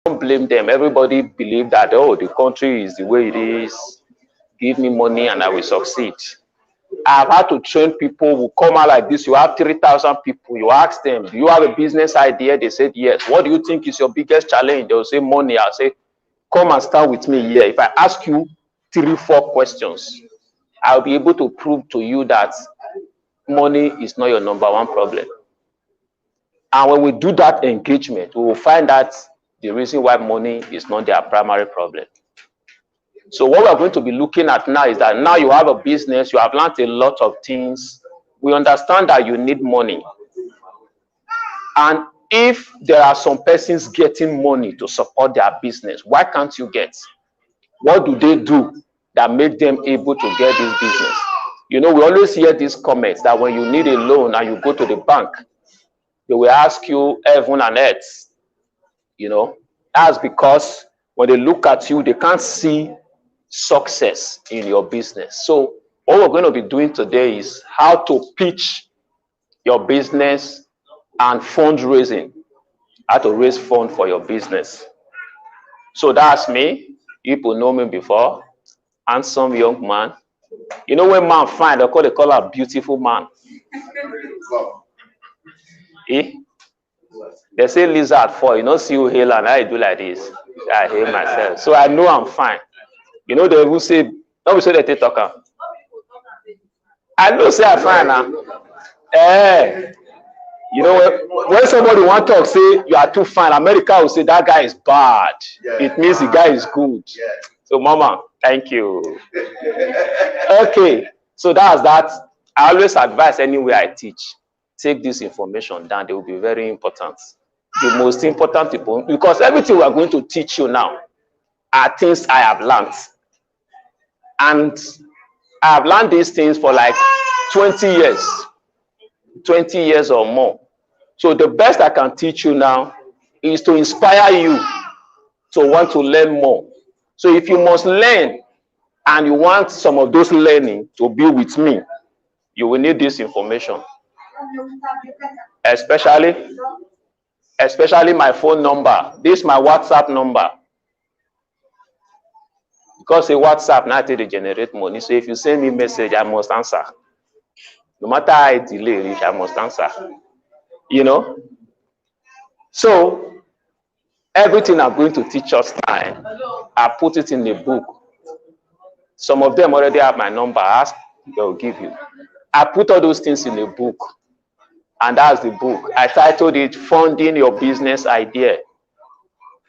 don't blame them. Everybody believe that, oh, the country is the way it is. Give me money and I will succeed. I've had to train people who come out like this. You have 3,000 people. You ask them, do you have a business idea? They said, yes. What do you think is your biggest challenge? They'll say money. I'll say, come and start with me here. If I ask you 3-4 questions, I'll be able to prove to you that money is not your number one problem. And when we do that engagement, we will find out the reason why money is not their primary problem. So what we're going to be looking at now is that now you have a business, you have learned a lot of things. We understand that you need money. And if there are some persons getting money to support their business, why can't you get? What do they do that make them able to get this business? You know, we always hear these comments that when you need a loan and you go to the bank, they will ask you heaven and earth. You know, that's because when they look at you, they can't see success in your business. So what we're going to be doing today is how to pitch your business and fundraising, how to raise funds for your business. So that's me. People know me before. Handsome young man. You know when man fine, they call a beautiful man. Eh? They say lizard for, you know, see you hail and I do like this. I hail myself. So I know I'm fine. You know, they will say, don't we say that they talk. I know say I'm fine now. You know, when somebody want to talk, say you are too fine, America will say that guy is bad. It means the guy is good. So mama, thank you. Okay, so that's that. I always advise anywhere I teach, take this information down. They will be very important. The most important people, because everything we are going to teach you now are things I have learned. And I have learned these things for like 20 years. 20 years or more. So the best I can teach you now is to inspire you to want to learn more. So if you must learn and you want some of those learning to be with me, you will need this information. Especially my phone number. This is my WhatsApp number. Because a WhatsApp now they generate money. So if you send me a message, I must answer. No matter how I delay it, I must answer. You know? So everything I'm going to teach us now, I put it in the book. Some of them already have my number. Ask, they'll give you. I put all those things in the book. And that's the book. I titled it Funding Your Business Idea.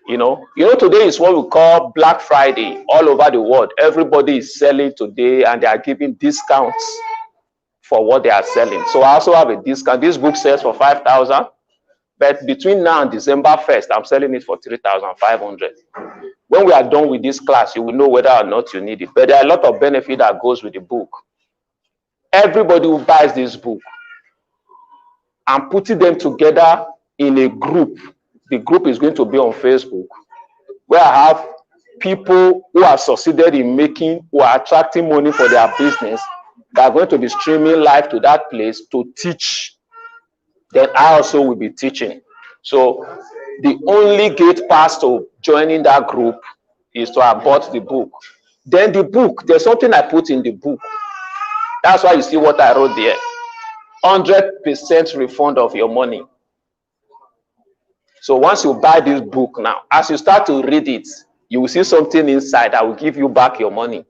You know, today is what we call Black Friday all over the world. Everybody is selling today and they are giving discounts for what they are selling. So I also have a discount. This book sells for 5,000, but between now and December 1st, I'm selling it for 3,500. When we are done with this class, you will know whether or not you need it. But there are a lot of benefit that goes with the book. Everybody who buys this book, I'm putting them together in a group. The group is going to be on Facebook, where I have people who have succeeded in who are attracting money for their business. They are going to be streaming live to that place to teach. Then I also will be teaching. So the only gate pass to joining that group is to have bought the book. Then the book, there's something I put in the book. That's why you see what I wrote there. 100% refund of your money. So once you buy this book now, as you start to read it, you will see something inside that will give you back your money.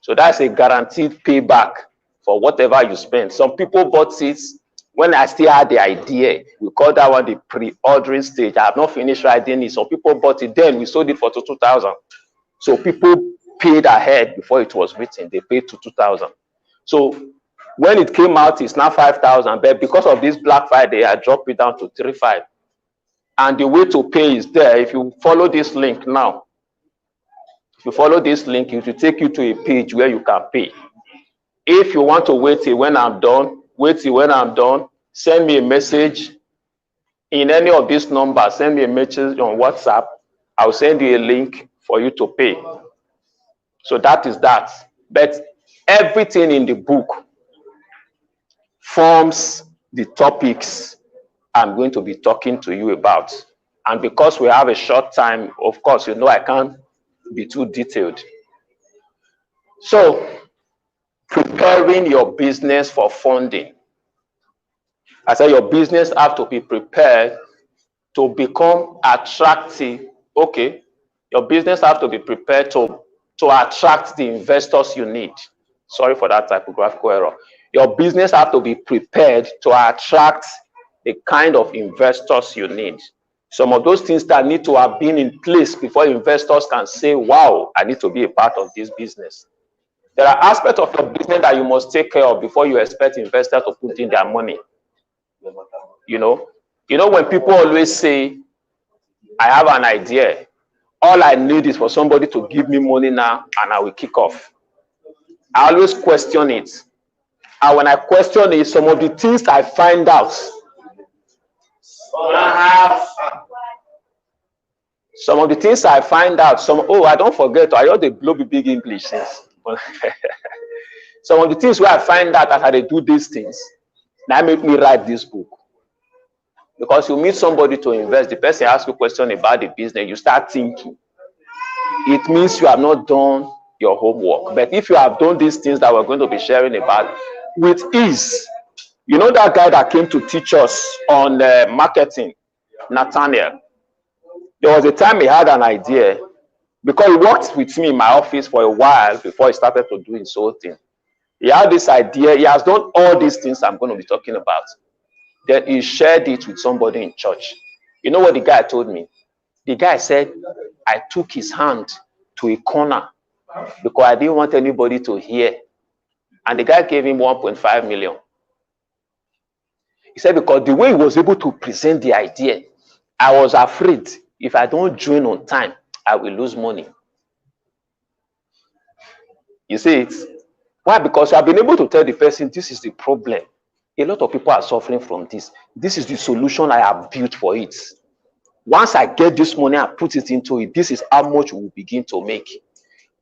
So that's a guaranteed payback for whatever you spend. Some people bought it when I still had the idea. We call that one the pre-ordering stage. I have not finished writing it. Some people bought it, then we sold it for 2,000. So people paid ahead before it was written. They paid to 2,000. So when it came out, it's now 5,000. But because of this Black Friday, I dropped it down to 3,500. And the way to pay is there. If you follow this link now, if you follow this link, it will take you to a page where you can pay. If you want to wait till when I'm done, send me a message in any of these numbers. Send me a message on WhatsApp. I'll send you a link for you to pay. So that is that. But everything in the book forms the topics I'm going to be talking to you about. And because we have a short time, of course, you know, I can't be too detailed. So, preparing your business for funding. I said your business have to be prepared to become attractive. Okay, your business have to be prepared to attract the investors you need. Sorry for that typographical error. Your business have to be prepared to attract the kind of investors you need. Some of those things that need to have been in place before investors can say, wow, I need to be a part of this business. There are aspects of your business that you must take care of before you expect investors to put in their money. You know when people always say, I have an idea, all I need is for somebody to give me money now and I will kick off. I always question it. And when I question it, some of the things I find out, I don't forget, I ought to blow big English since. Some of the things where I find out as I do these things, that make me write this book. Because you meet somebody to invest, the person asks you a question about the business, you start thinking. It means you have not done your homework. But if you have done these things that we're going to be sharing about with ease, you know that guy that came to teach us on marketing, Nathaniel? There was a time he had an idea, because he worked with me in my office for a while before he started to do his own thing. He had this idea. He has done all these things I'm going to be talking about. Then he shared it with somebody in church. You know what the guy told me? The guy said, I took his hand to a corner because I didn't want anybody to hear. And the guy gave him 1.5 million. He said, because the way he was able to present the idea, I was afraid if I don't join on time, I will lose money. You see it? Why? Because I've been able to tell the person, this is the problem. A lot of people are suffering from this. This is the solution I have built for it. Once I get this money and put it into it, this is how much we will begin to make.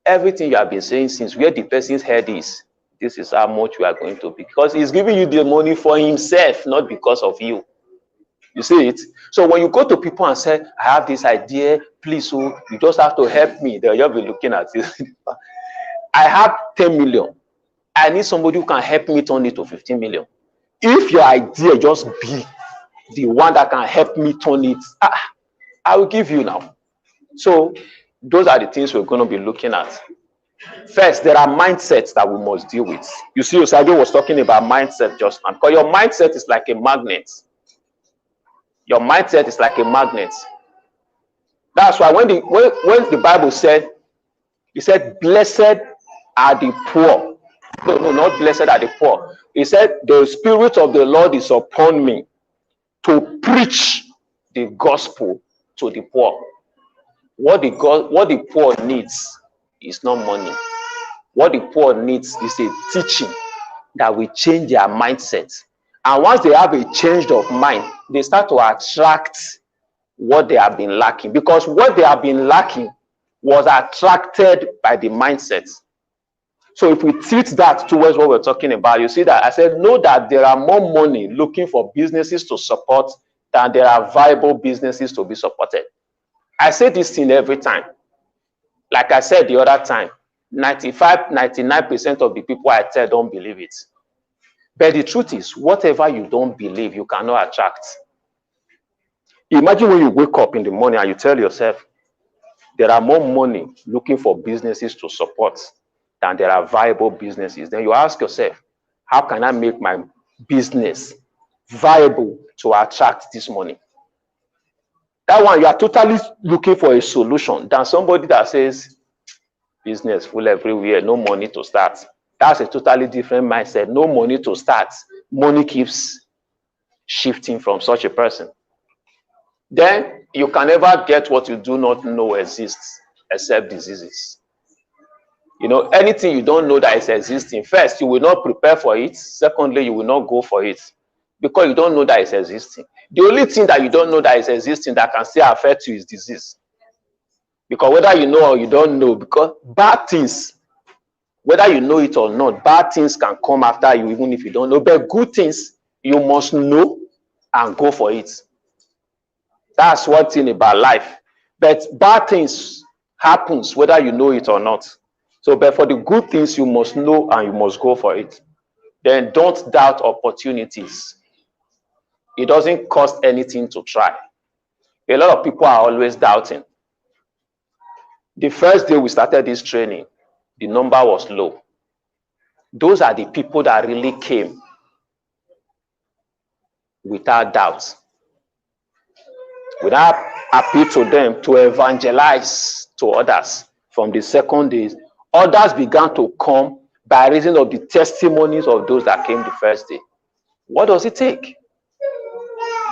Everything you have been saying since where the person's head is, this is how much we are going to be. Because he's giving you the money for himself, not because of you. You see it? So when you go to people and say, I have this idea, please, so you just have to help me, they'll just be looking at you. I have 10 million. I need somebody who can help me turn it to 15 million. If your idea just be the one that can help me turn it, I will give you now. So those are the things we're going to be looking at. First, there are mindsets that we must deal with. You see, Osage was talking about mindset just now, because your mindset is like a magnet. Your mindset is like a magnet. That's why when the Bible said, it said, blessed are the poor. No, not blessed are the poor. He said, the Spirit of the Lord is upon me to preach the gospel to the poor. What the poor needs is not money. What the poor needs is a teaching that will change their mindset. And once they have a change of mind, they start to attract what they have been lacking. Because what they have been lacking was attracted by the mindset. So if we teach that towards what we're talking about, you see that I said, know that there are more money looking for businesses to support than there are viable businesses to be supported. I say this thing every time. Like I said the other time, 99% of the people I tell don't believe it. But the truth is, whatever you don't believe, you cannot attract. Imagine when you wake up in the morning and you tell yourself, there are more money looking for businesses to support than there are viable businesses. Then you ask yourself, how can I make my business viable to attract this money? That one, you are totally looking for a solution than somebody that says, business full everywhere, no money to start. That's a totally different mindset. No money to start. Money keeps shifting from such a person. Then you can never get what you do not know exists except diseases. You know, anything you don't know that is existing, first, you will not prepare for it. Secondly, you will not go for it because you don't know that it's existing. The only thing that you don't know that is existing that can still affect you is disease. Because whether you know or you don't know, because bad things, whether you know it or not, bad things can come after you even if you don't know. But good things, you must know and go for it. That's one thing about life. But bad things happens whether you know it or not. So, but for the good things, you must know and you must go for it. Then don't doubt opportunities. It doesn't cost anything to try. A lot of people are always doubting. The first day we started this training, the number was low. Those are the people that really came without doubt. We now appeal to them to evangelize to others. From the second day, others began to come by reason of the testimonies of those that came the first day. What does it take?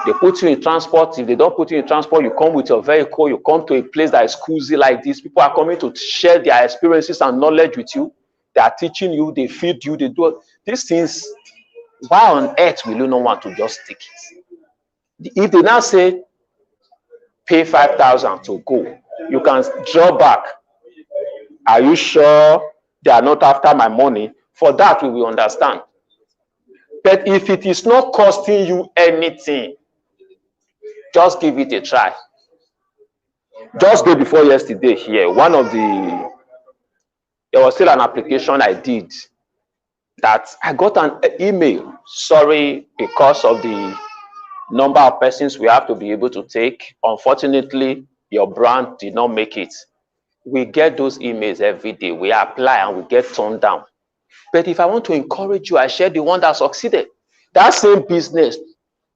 They put you in transport. If they don't put you in transport, you come with your vehicle. You come to a place that is cozy like this. People are coming to share their experiences and knowledge with you. They are teaching you. They feed you. They do these things. Why on earth will you not want to just take it? If they now say, pay 5,000 to go, you can draw back. Are you sure they are not after my money? For that, we will understand. But if it is not costing you anything, just give it a try. Just day before yesterday here, there was still an application I did that I got an email. Sorry, because of the number of persons we have to be able to take. Unfortunately, your brand did not make it. We get those emails every day. We apply and we get turned down. But if I want to encourage you, I share the one that succeeded. That same business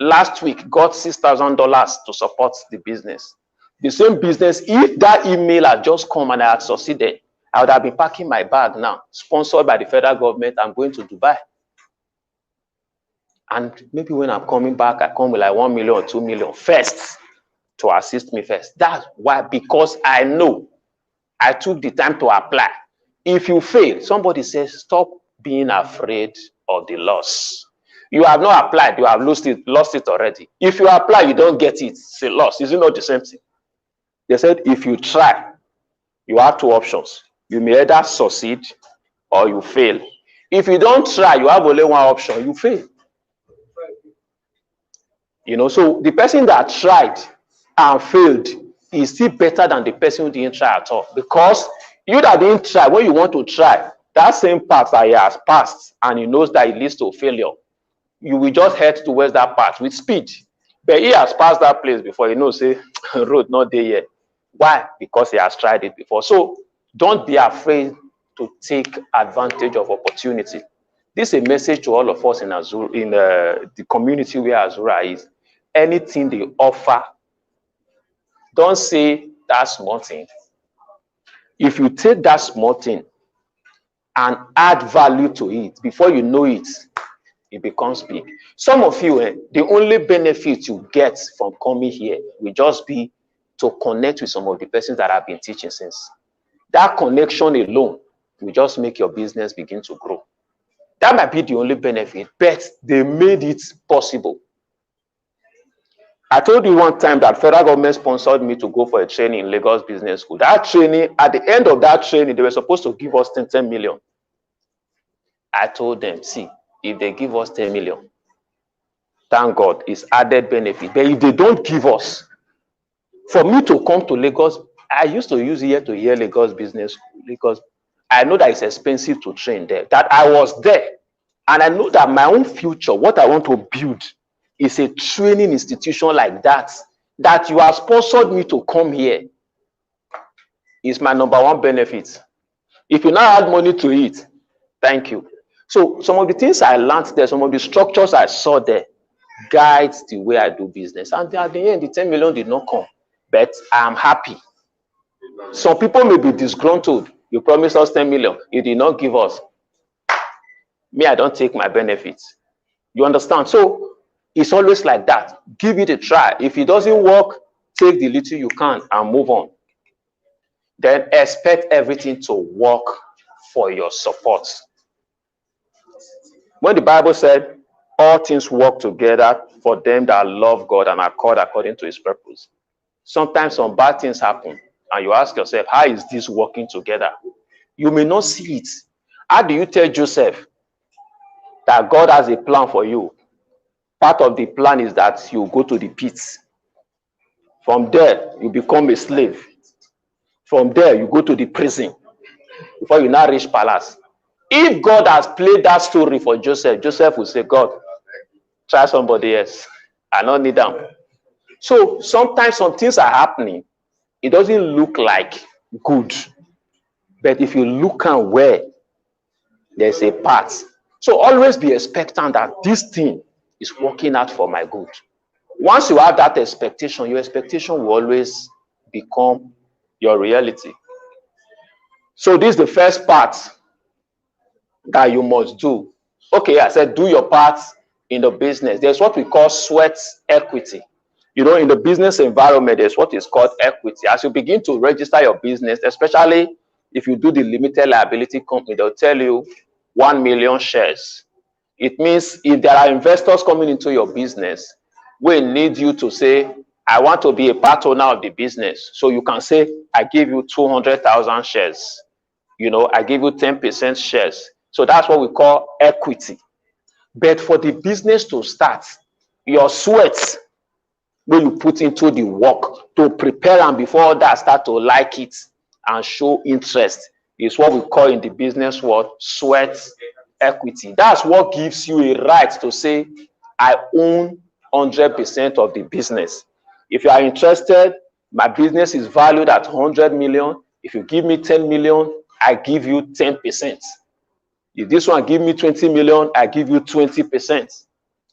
last week got $6,000 to support the business. The same business, if that email had just come and I had succeeded, I would have been packing my bag now, sponsored by the federal government. I'm going to Dubai. And maybe when I'm coming back, I come with like 1 million or 2 million first to assist me first. That's why, because I know I took the time to apply. If you fail, somebody says, stop being afraid of the loss. You have not applied, you have lost it already. If you apply, you don't get it, it's a loss. Is it not the same thing? They said, if you try, you have two options. You may either succeed or you fail. If you don't try, you have only one option, you fail. You know, so the person that tried and failed is still better than the person who didn't try at all. Because you that didn't try, when you want to try, that same path that he has passed and he knows that it leads to failure, you will just head towards that path with speed. But he has passed that place before. He knows, say, road not there yet. Why? Because he has tried it before. So don't be afraid to take advantage of opportunity. This is a message to all of us in Azura, in the community where Azura is. Anything they offer, don't say that small thing. If you take that small thing and add value to it, before you know it, it becomes big. Some of you, the only benefit you get from coming here will just be to connect with some of the persons that have been teaching since. That connection alone will just make your business begin to grow. That might be the only benefit, but they made it possible. I told you one time that federal government sponsored me to go for a training in Lagos Business School. That training, at the end of that training, they were supposed to give us 10 million. I told them, see, if they give us 10 million, thank God, it's added benefit. But if they don't give us, for me to come to Lagos, I used to use year-to-year Lagos Business School because I know that it's expensive to train there. That I was there, and I know that my own future, what I want to build, is a training institution like that. That you have sponsored me to come here is my number one benefit. If you now add money to it, thank you. So some of the things I learned there, some of the structures I saw there, guides the way I do business. And at the end, the 10 million did not come, but I am happy. Some people may be disgruntled. You promised us 10 million. You did not give us. Me, I don't take my benefits. You understand? So it's always like that. Give it a try. If it doesn't work, take the little you can and move on. Then expect everything to work for your support. When the Bible said, all things work together for them that love God and are called according to his purpose. Sometimes some bad things happen and you ask yourself, how is this working together? You may not see it. How do you tell Joseph that God has a plan for you? Part of the plan is that you go to the pits. From there, you become a slave. From there, you go to the prison before you now reach palace. If God has played that story for Joseph, Joseph will say, God, try somebody else. I don't need them. So sometimes some things are happening. It doesn't look like good. But if you look at where there's a path. So always be expectant that this thing is working out for my good. Once you have that expectation, your expectation will always become your reality. So this is the first part that you must do. Okay, I said do your part in the business. There's what we call sweat equity. You know, in the business environment, there's what is called equity. As you begin to register your business, especially if you do the limited liability company, they'll tell you 1 million shares. It means if there are investors coming into your business, we need you to say, I want to be a part owner of the business. So you can say, I give you 200,000 shares. You know, I give you 10% shares. So that's what we call equity. But for the business to start, your sweat, when you put into the work to prepare and before others start to like it and show interest, is what we call in the business world sweat equity. That's what gives you a right to say, I own 100% of the business. If you are interested, my business is valued at 100 million. If you give me 10 million, I give you 10%. If this one give me 20 million, I give you 20%.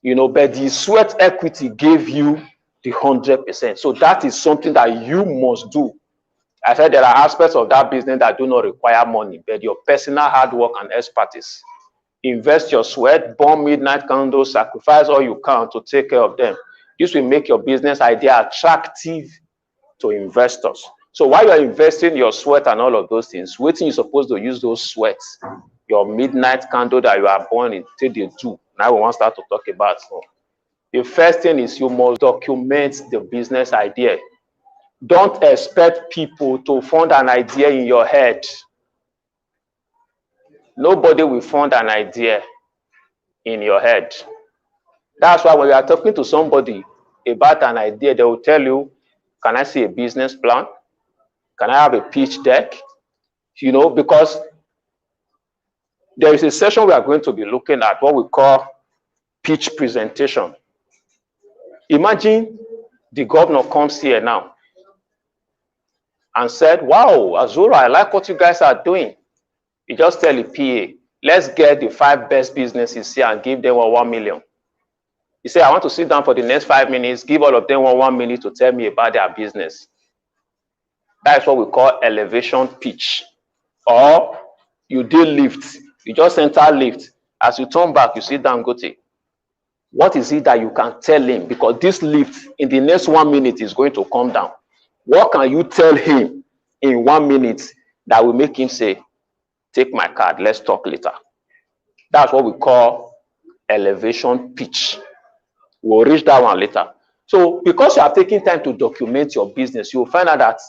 You know, but the sweat equity gave you the 100%. So that is something that you must do. I said there are aspects of that business that do not require money, but your personal hard work and expertise. Invest your sweat, burn midnight candles, sacrifice all you can to take care of them. This will make your business idea attractive to investors. So while you're investing your sweat and all of those things, waiting you're supposed to use those sweats, your midnight candle that you are burning, till they do. Now we want to start to talk about. So the first thing is you must document the business idea. Don't expect people to fund an idea in your head. Nobody will fund an idea in your head. That's why when you are talking to somebody about an idea, they will tell you, can I see a business plan? Can I have a pitch deck? You know, because there is a session we are going to be looking at what we call pitch presentation. Imagine the governor comes here now and said, wow, Azura, I like what you guys are doing. You just tell the PA, let's get the 5 best businesses here and give them 1 million. You say, I want to sit down for the next 5 minutes, give all of them 1 minute to tell me about their business. That's what we call elevation pitch. Or you do lift. You just enter lift. As you turn back, you see Dangote. What is it that you can tell him? Because this lift in the next 1 minute is going to come down. What can you tell him in 1 minute that will make him say, take my card, let's talk later? That's what we call elevation pitch. We'll reach that one later. So because you are taking time to document your business, you'll find out that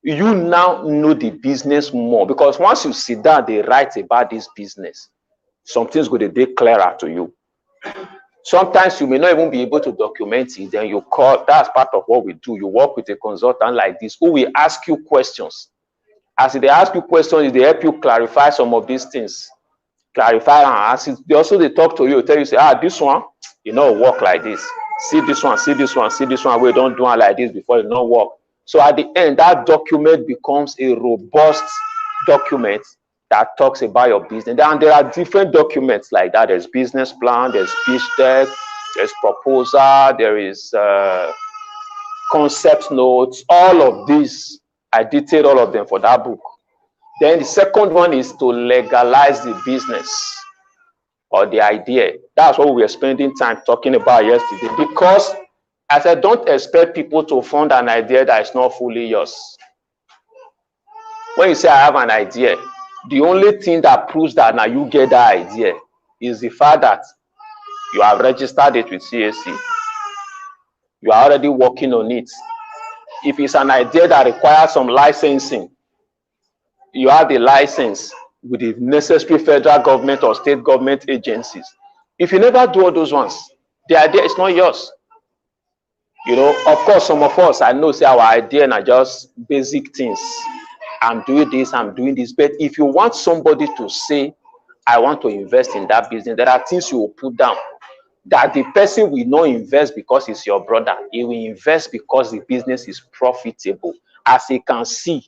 you now know the business more. Because once you sit down, they write about this business, something's going to be clearer to you. Sometimes you may not even be able to document it. Then you call, that's part of what we do. You work with a consultant like this who will ask you questions. As they ask you questions, they help you clarify some of these things. Clarify and ask it. They talk to you, tell you, say, this one, you know, work like this. See this one, see this one, see this one. We don't do it like this before it don't work. So at the end, that document becomes a robust document that talks about your business. And there are different documents like that. There's business plan, there's pitch deck, there's proposal, there is concept notes. All of these, I detailed all of them for that book. Then the second one is to legalize the business or the idea. That's what we were spending time talking about yesterday. Because I said, don't expect people to fund an idea that is not fully yours. When you say, I have an idea, the only thing that proves that now you get that idea is the fact that you have registered it with CAC. You are already working on it. If it's an idea that requires some licensing, you have the license with the necessary federal government or state government agencies. If you never do all those ones, the idea is not yours. You know, of course, some of us, I know, say our idea are just basic things. I'm doing this, I'm doing this. But if you want somebody to say, I want to invest in that business, there are things you will put down. That the person will not invest because it's your brother. He will invest because the business is profitable, as he can see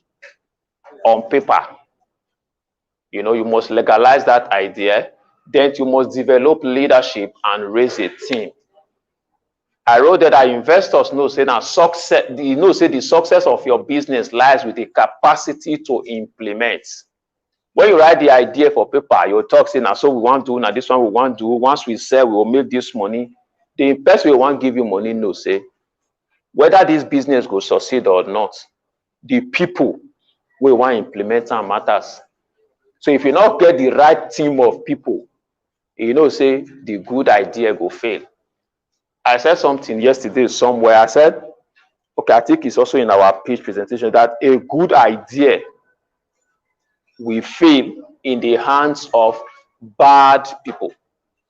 on paper. You know, you must legalize that idea. Then you must develop leadership and raise a team. I wrote that our investors know say that success, you know, say the success of your business lies with the capacity to implement. When you write the idea for paper, you talk say now, so we want to do, now this one we want to do. Once we sell, we will make this money. The person will want to give you money, no, say whether this business will succeed or not, the people will want to implement and matters. So if you not get the right team of people, you know, say the good idea will fail. I said something yesterday somewhere. I said, okay, I think it's also in our pitch presentation, that a good idea will fail in the hands of bad people,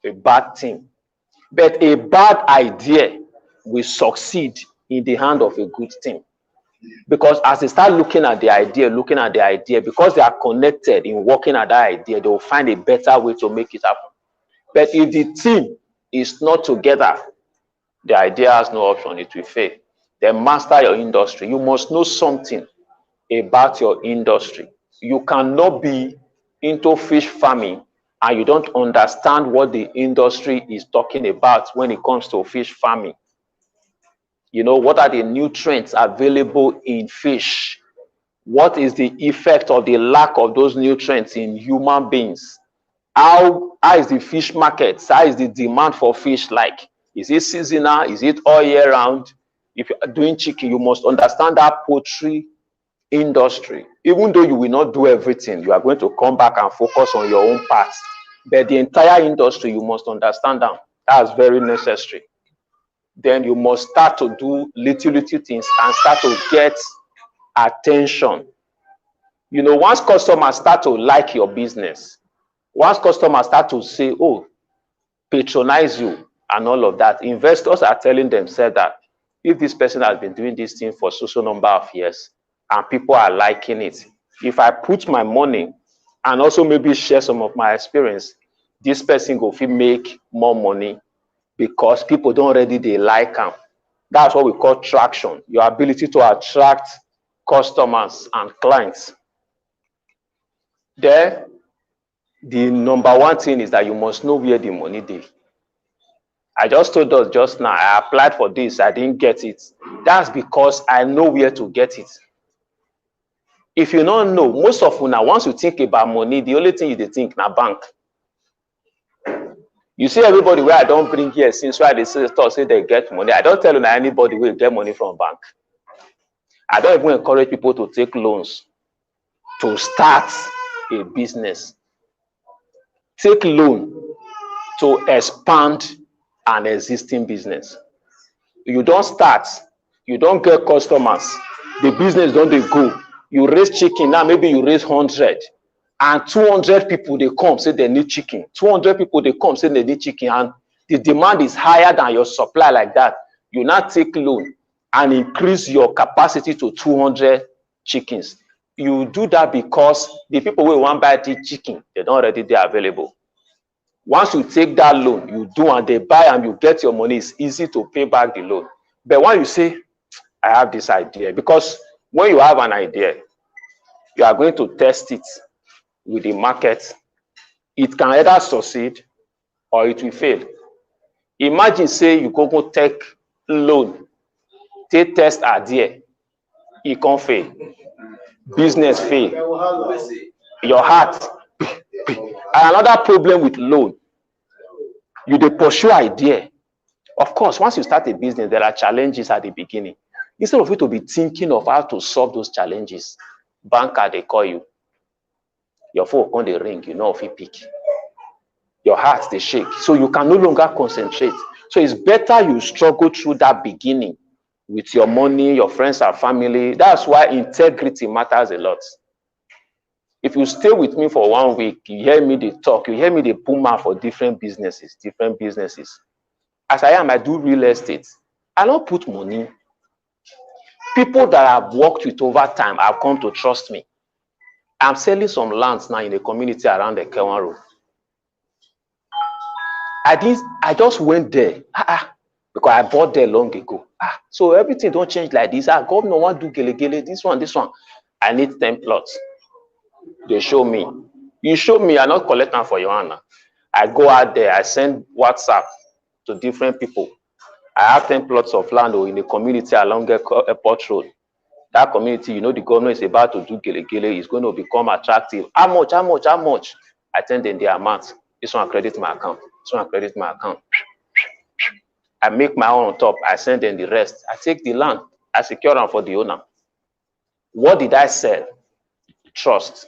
a bad team. But a bad idea will succeed in the hand of a good team. Because as they start looking at the idea, because they are connected in working at that idea, they will find a better way to make it happen. But if the team is not together, the idea has no option, it will fail. Then master your industry. You must know something about your industry. You cannot be into fish farming and you don't understand what the industry is talking about when it comes to fish farming. You know, what are the nutrients available in fish? What is the effect of the lack of those nutrients in human beings? How is the fish market? How is the demand for fish like? Is it seasonal? Is it all year round? If you are doing chicken, you must understand that poultry industry. Even though you will not do everything, you are going to come back and focus on your own parts. But the entire industry, you must understand that. That's very necessary. Then you must start to do little things and start to get attention. You know, once customers start to like your business, once customers start to say, oh, patronize you and all of that, investors are telling themselves that if this person has been doing this thing for so number of years and people are liking it, if I put my money and also maybe share some of my experience, this person go fit make more money because people don't already they like them. That's what we call traction, your ability to attract customers and clients. There, the number one thing is that you must know where the money is. I just told us just now, I applied for this, I didn't get it. That's because I know where to get it. If you don't know, most of you now, once you think about money, the only thing you think na bank. You see everybody where I don't bring here since why they say they get money. I don't tell you that anybody will get money from bank. I don't even encourage people to take loans to start a business. Take loan to expand an existing business. You don't start, you don't get customers, the business don't they go. You raise chicken, now maybe you raise 100 and 200 people they come say they need chicken. 200 people they come say they need chicken and the demand is higher than your supply like that. You now take loan and increase your capacity to 200 chickens. You do that because the people who want buy the chicken, they don't already they available. Once you take that loan, you do and they buy and you get your money, it's easy to pay back the loan. But when you say, I have this idea, because when you have an idea, you are going to test it with the market. It can either succeed or it will fail. Imagine say you go take loan, take test idea, it can't fail. Business fail. Your heart. And another problem with loan, you dey pursue idea. Of course, once you start a business, there are challenges at the beginning. Instead of you to be thinking of how to solve those challenges, banker they call you, your phone on the ring, you know if you pick. Your heart they shake, so you can no longer concentrate. So it's better you struggle through that beginning with your money, your friends and family. That's why integrity matters a lot. If you stay with me for 1 week, you hear me the talk, you hear me the boom out for different businesses. As I am, I do real estate. I don't put money. People that I've worked with over time have come to trust me. I'm selling some lands now in a community around the Kewan Road. I just went there because I bought there long ago. So everything don't change like this. Governor want do gele, this one. I need 10 plots. They show me. You show me, I not collect them for your hand. I go out there, I send WhatsApp to different people. I have 10 plots of land in a community along Airport Road. That community, the governor is about to do gele, is going to become attractive. How much? I tell them the amount. This one credit my account. This one credit my account. I make my own on top. I send them the rest. I take the land. I secure them for the owner. What did I sell? Trust.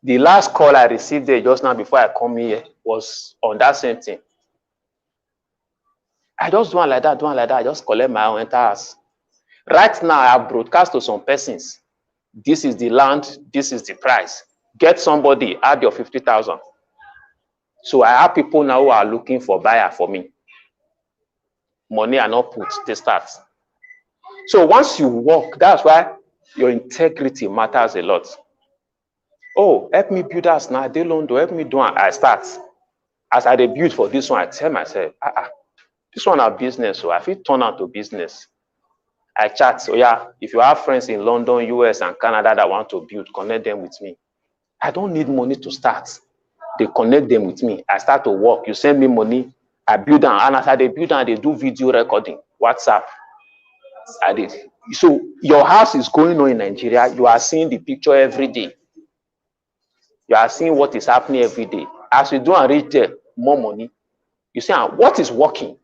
The last call I received there just now before I come here was on that same thing. I just do one like that. I just collect my own entire house. Right now, I have broadcast to some persons. This is the land. This is the price. Get somebody, add your 50,000. So I have people now who are looking for buyer for me. Money are not put, they start. So once you work, that's why your integrity matters a lot. Oh, help me build us now. They don't help me do it. I start. As I build for this one, I tell myself, this one a business, so I feel turn out to business. I chat. So yeah, if you have friends in London, US, and Canada that want to build, connect them with me. I don't need money to start. They connect them with me. I start to work. You send me money, I build them, and as I build them, they do video recording, WhatsApp. I did. So your house is going on in Nigeria. You are seeing the picture every day. You are seeing what is happening every day. As you do and reach there, more money. You say, what is working?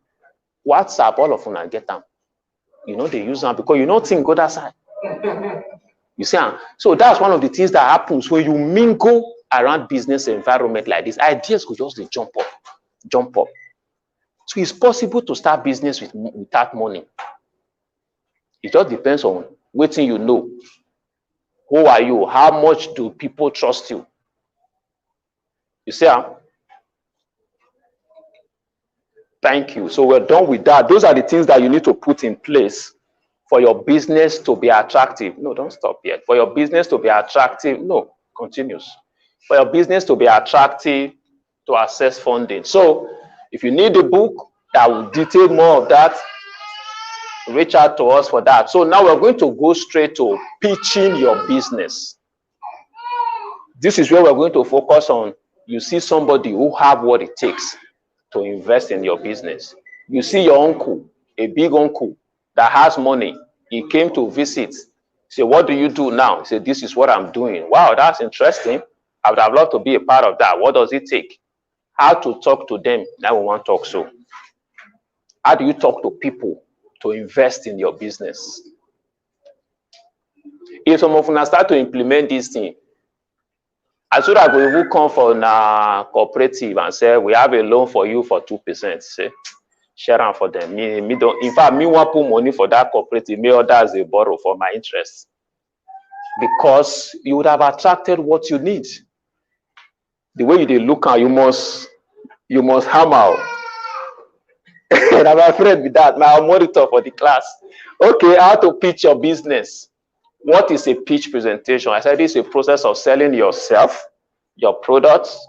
WhatsApp, all of them get them. They use them because think go that side. You see, so that's one of the things that happens when you mingle around business environment like this. Ideas could just jump up. So it's possible to start business without money. It just depends on what you know. Who are you? How much do people trust you? You see, thank you. So we're done with that. Those are the things that you need to put in place for your business to be attractive. No, don't stop yet. For your business to be attractive, no, continues. For your business to be attractive, to access funding. So if you need a book that will detail more of that, reach out to us for that. So now we're going to go straight to pitching your business. This is where we're going to focus on. You see somebody who have what it takes to invest in your business. You see your uncle, a big uncle that has money. He came to visit. Say, what do you do now? He said, this is what I'm doing. Wow, that's interesting. I would have loved to be a part of that. What does it take? How to talk to them? Now we want to talk. So how do you talk to people to invest in your business? If some of us start to implement this thing, Azura will come for a cooperative and say, we have a loan for you for 2%. Say, share them for them. In fact, me want put money for that cooperative. Me others they borrow for my interest. Because you would have attracted what you need. The way you look at, you must hammer. And I'm afraid with that. Now I'm monitor for the class. Okay, how to pitch your business. What is a pitch presentation? I said it's a process of selling yourself, your products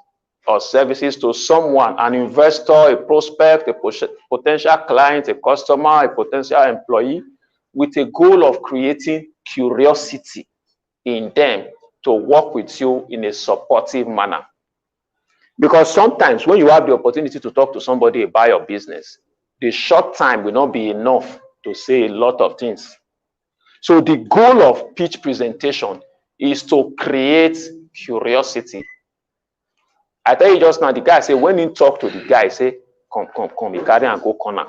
or services to someone, an investor, a prospect, a potential client, a customer, a potential employee, with a goal of creating curiosity in them to work with you in a supportive manner. Because sometimes when you have the opportunity to talk to somebody about your business, the short time will not be enough to say a lot of things. So the goal of pitch presentation is to create curiosity. I tell you just now, the guy say, when you talk to the guy, say, come, he carry and go corner.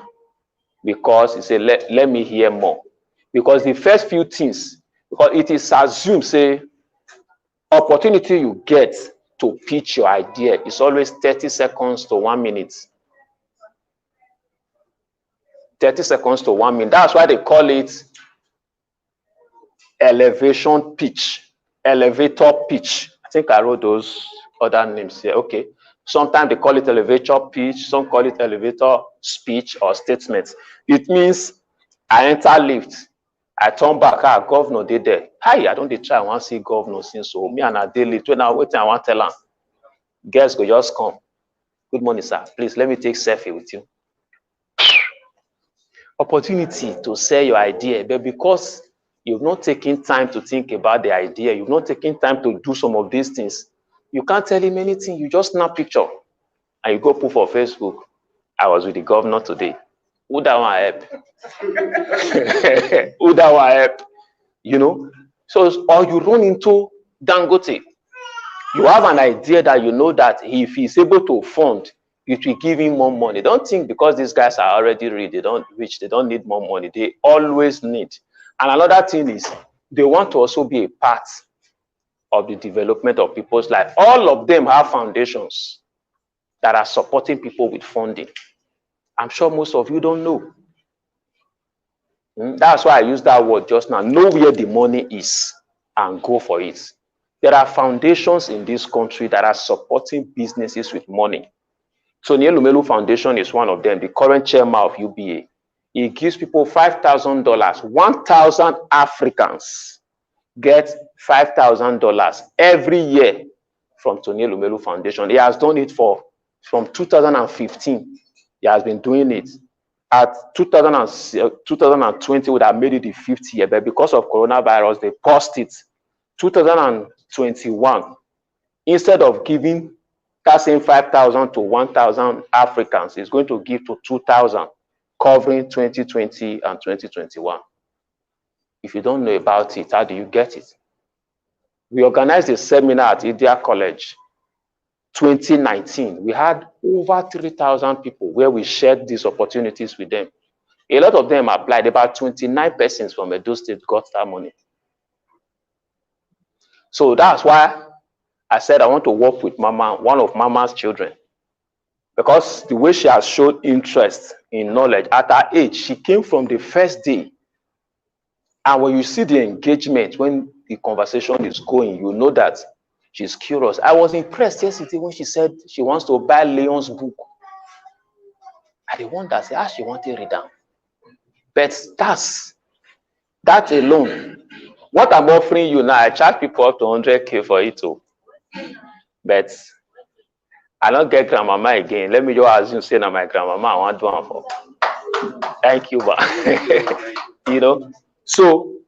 Because he say, let me hear more. Because the first few things, because it is assumed, say, opportunity you get to pitch your idea is always 30 seconds to 1 minute. 30 seconds to 1 minute. That's why they call it elevation pitch, elevator pitch. I think I wrote those other names here. Okay. Sometimes they call it elevator pitch, some call it elevator speech or statement. It means I enter lift, I turn back, governor dey there. Hi, I don't dey try, I wan see governor since so. Me and I dey lift, when I waiting, I want tell am. Guests go just come. Good morning, sir. Please let me take selfie with you. Opportunity to sell your idea, but because you've not taken time to think about the idea, you've not taken time to do some of these things, you can't tell him anything. You just snap picture and you go put for Facebook. I was with the governor today. Who that one help? Who that one help? You know? So, or you run into Dangote. You have an idea that you know that if he's able to fund, it will give him more money. Don't think because these guys are already rich, they don't need more money. They always need. And another thing is, they want to also be a part of the development of people's life. All of them have foundations that are supporting people with funding. I'm sure most of you don't know. That's why I use that word just now. Know where the money is and go for it. There are foundations in this country that are supporting businesses with money. So Nielumelu Foundation is one of them, the current chairman of UBA. He gives people $5,000. 1,000 Africans get $5,000 every year from Nielumelu Foundation. He has done it from 2015. He has been doing it. At 2020 would have made it the 5th year, but because of coronavirus, they paused it. 2021, instead of giving that same 5,000 to 1,000 Africans, is going to give to 2,000, covering 2020 and 2021. If you don't know about it, how do you get it? We organized a seminar at India College 2019. We had over 3,000 people where we shared these opportunities with them. A lot of them applied. About 29 persons from Edo State got that money. So that's why I said I want to work with Mama, one of Mama's children. Because the way she has showed interest in knowledge, at her age, she came from the first day. And when you see the engagement, when the conversation is going, you know that she's curious. I was impressed yesterday when she said she wants to buy Leon's book. I wonder, say, how she want to read them. But that alone. What I'm offering you now, I charge people up to 100K for it too. But I don't get grandmama again. Let me just assume say na my grandmama I want to do one for. Thank you, ba. You know. So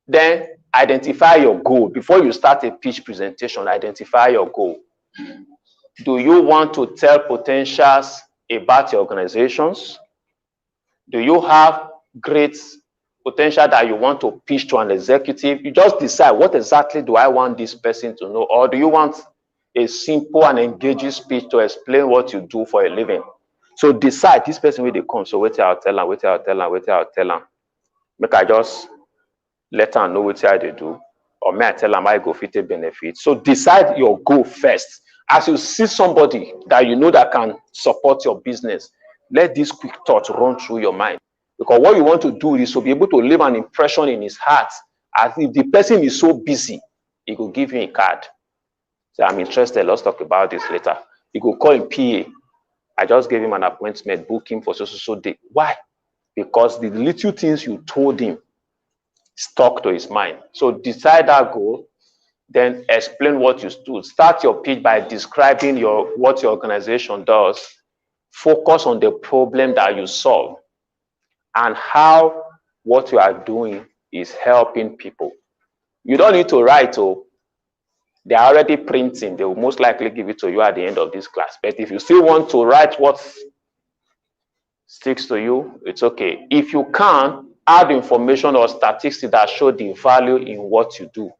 then identify your goal. Before you start a pitch presentation, identify your goal. Do you want to tell potentials about your organizations? Do you have great potential that you want to pitch to an executive? You just decide, what exactly do I want this person to know? Or do you want a simple and engaging speech to explain what you do for a living? So decide, this person will come. So wait till I'll tell them. Make I just let them know what I do. Or may I tell them I go fit a benefit. So decide your goal first. As you see somebody that you know that can support your business, let this quick thought run through your mind. Because what you want to do is to be able to leave an impression in his heart. As if the person is so busy, he could give you a card. Say, I'm interested, let's talk about this later. He could call him PA. I just gave him an appointment, book him for so day. Why? Because the little things you told him stuck to his mind. So decide that goal, then explain what you do. Start your pitch by describing what your organization does. Focus on the problem that you solve and how what you are doing is helping people. You don't need to write, they are already printing. They will most likely give it to you at the end of this class. But if you still want to write what sticks to you, it's okay. If you can, add information or statistics that show the value in what you do.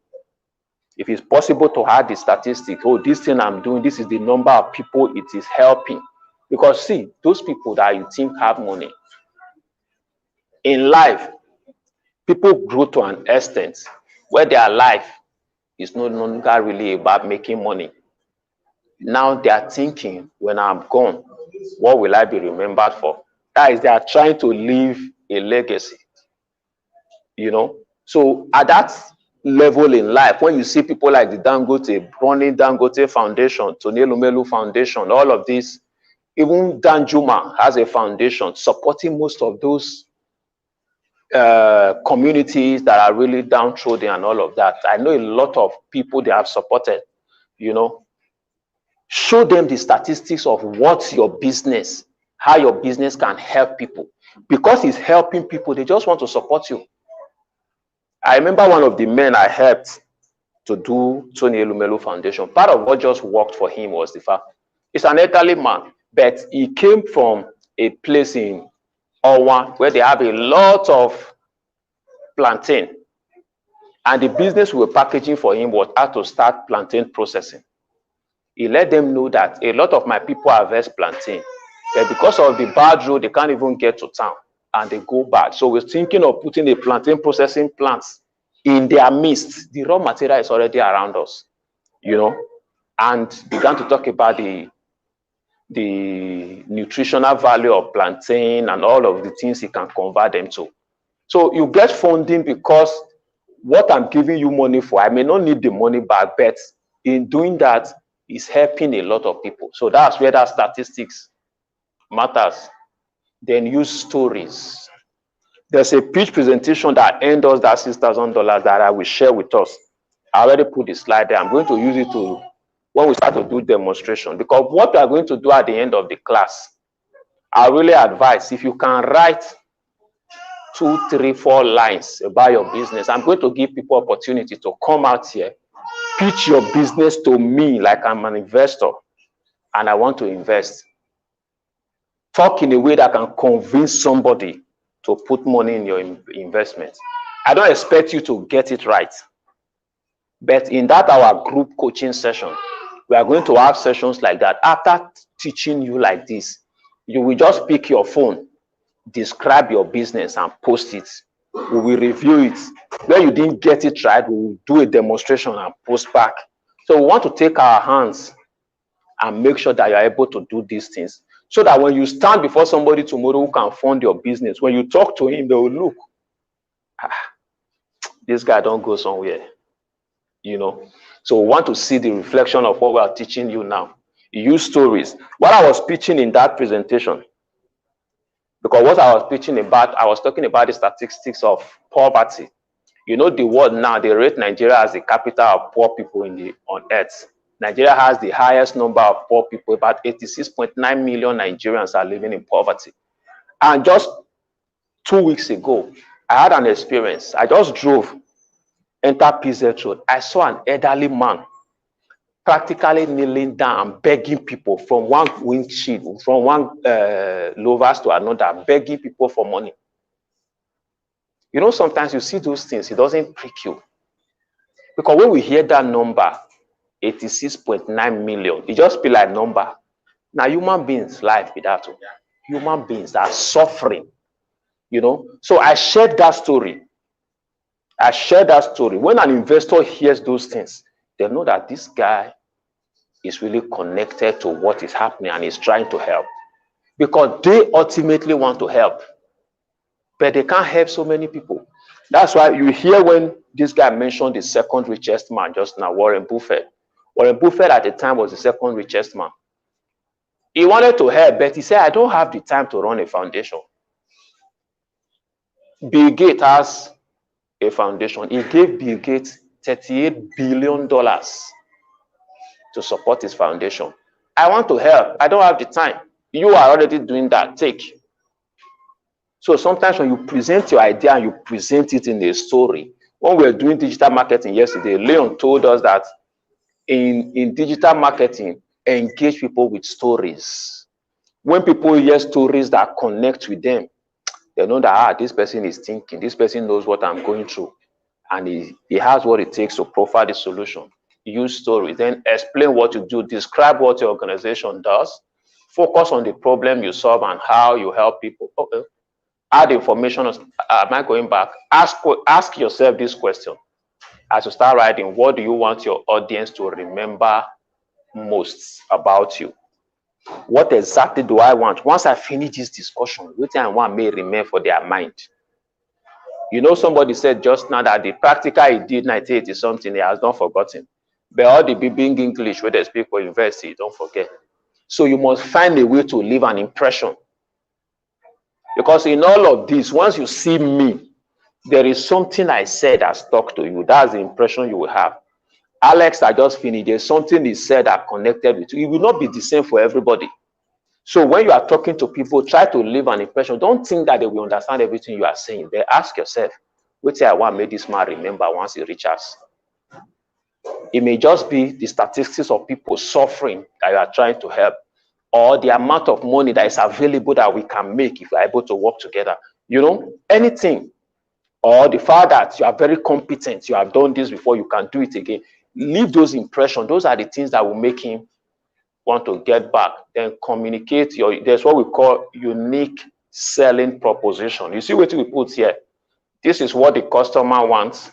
If it's possible to add the statistics, this thing I'm doing, this is the number of people it is helping. Because see, those people that you think have money, in life, people grow to an extent where their life is no longer really about making money. Now they are thinking, when I'm gone, what will I be remembered for? That is, they are trying to leave a legacy. You know? So at that level in life. When you see people like the Dangote, running Dangote Foundation, Tony Elumelu Foundation, all of this, even Dan Juma has a foundation supporting most of those communities that are really downtrodden and all of that. I know a lot of people they have supported, you know. Show them the statistics of what's your business, how your business can help people. Because it's helping people, they just want to support you. I remember one of the men I helped to do Tony Elumelu Foundation. Part of what just worked for him was the fact he's an elderly man, but he came from a place in Owa where they have a lot of plantain. And the business we were packaging for him was how to start plantain processing. He let them know that a lot of my people harvest plantain, but because of the bad road, they can't even get to town and they go back. So we're thinking of putting a plantain processing plant in their midst. The raw material is already around us, you know, and began to talk about the nutritional value of plantain and all of the things it can convert them to. So you get funding because what I'm giving you money for, I may not need the money back, but in doing that, is helping a lot of people. So that's where that statistics matters. Then use stories. There's a pitch presentation that earned us that $6,000 that I will share with us. I already put the slide there. I'm going to use it to when we start to do demonstration, because what we are going to do at the end of the class, I really advise if you can write 2, 3, 4 lines about your business. I'm going to give people opportunity to come out here, pitch your business to me like I'm an investor and I want to invest. Talk in a way that can convince somebody to put money in your investment. I don't expect you to get it right, but in that our group coaching session, we are going to have sessions like that. After teaching you like this, you will just pick your phone, describe your business and post it. We will review it. When you didn't get it right, we will do a demonstration and post back. So we want to take our hands and make sure that you are able to do these things, so that when you stand before somebody tomorrow who can fund your business, when you talk to him, they will look, this guy don't go somewhere, you know. So we want to see the reflection of what we are teaching you now. Use stories. What I was pitching in that presentation, because what I was pitching about, I was talking about the statistics of poverty. You know, the world now, they rate Nigeria as the capital of poor people on earth. Nigeria has the highest number of poor people. About 86.9 million Nigerians are living in poverty. And just 2 weeks ago, I had an experience. I just drove, enter PZ Road. I saw an elderly man practically kneeling down and begging people from one windshield, from one louvers to another, begging people for money. You know, sometimes you see those things, it doesn't prick you. Because when we hear that number, 86.9 million, it just be like number. Now, human beings' life without human beings are suffering, you know. So I shared that story. I shared that story. When an investor hears those things, they know that this guy is really connected to what is happening and is trying to help. Because they ultimately want to help, but they can't help so many people. That's why you hear when this guy mentioned the second richest man just now, Warren Buffett. Warren Buffett at the time was the second richest man. He wanted to help, but he said, I don't have the time to run a foundation. Bill Gates has a foundation. He gave Bill Gates $38 billion to support his foundation. I want to help. I don't have the time. You are already doing that. Take. So sometimes when you present your idea and you present it in a story, when we were doing digital marketing yesterday, Leon told us that in digital marketing, engage people with stories. When people hear stories that connect with them, they know that this person is thinking, this person knows what I'm going through, and he has what it takes to profile the solution. Use stories, then explain what you do, describe what your organization does, focus on the problem you solve and how you help people. Okay. Add information. Am I going back? Ask yourself this question as you start writing. What do you want your audience to remember most about you? What exactly do I want? Once I finish this discussion, what I want may remain for their mind. You know, somebody said just now that the practical he did 1980 something, he has not forgotten. But all the big English where they speak for university, don't forget. So you must find a way to leave an impression. Because in all of this, once you see me, there is something I said that stuck to you. That's the impression you will have. Alex, I just finished. There's something he said that connected with you. It will not be the same for everybody. So when you are talking to people, try to leave an impression. Don't think that they will understand everything you are saying. But ask yourself, what I want to make this man remember once he reaches. It may just be the statistics of people suffering that you are trying to help, or the amount of money that is available that we can make if we are able to work together. You know, anything. Or the fact that you are very competent, you have done this before, you can do it again. Leave those impressions. Those are the things that will make him want to get back. Then communicate there's what we call unique selling proposition. You see what we put here? This is what the customer wants.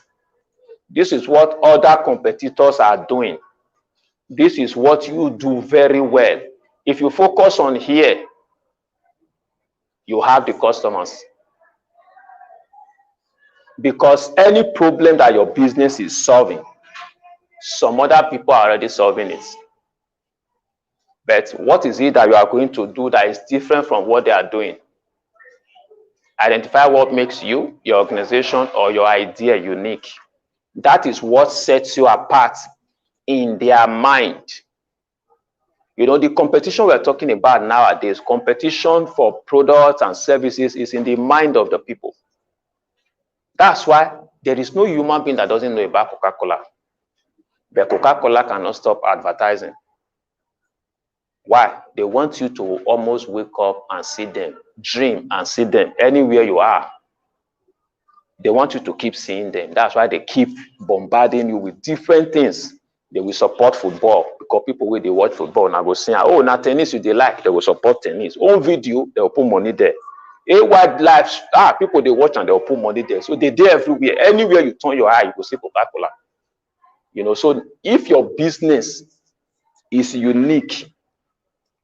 This is what other competitors are doing. This is what you do very well. If you focus on here, you have the customers. Because any problem that your business is solving, some other people are already solving it. But what is it that you are going to do that is different from what they are doing? Identify what makes you, your organization, or your idea unique. That is what sets you apart in their mind. You know, the competition we're talking about nowadays, competition for products and services is in the mind of the people. That's why there is no human being that doesn't know about Coca-Cola. But Coca-Cola cannot stop advertising. Why? They want you to almost wake up and see them, dream and see them anywhere you are. They want you to keep seeing them. That's why they keep bombarding you with different things. They will support football because people when they watch football now go say, oh, now tennis you they like, they will support tennis. On video, they will put money there. A wildlife, people they watch and they will put money there. So they do everywhere. Anywhere you turn your eye, you will see Coca-Cola. You know, so if your business is unique,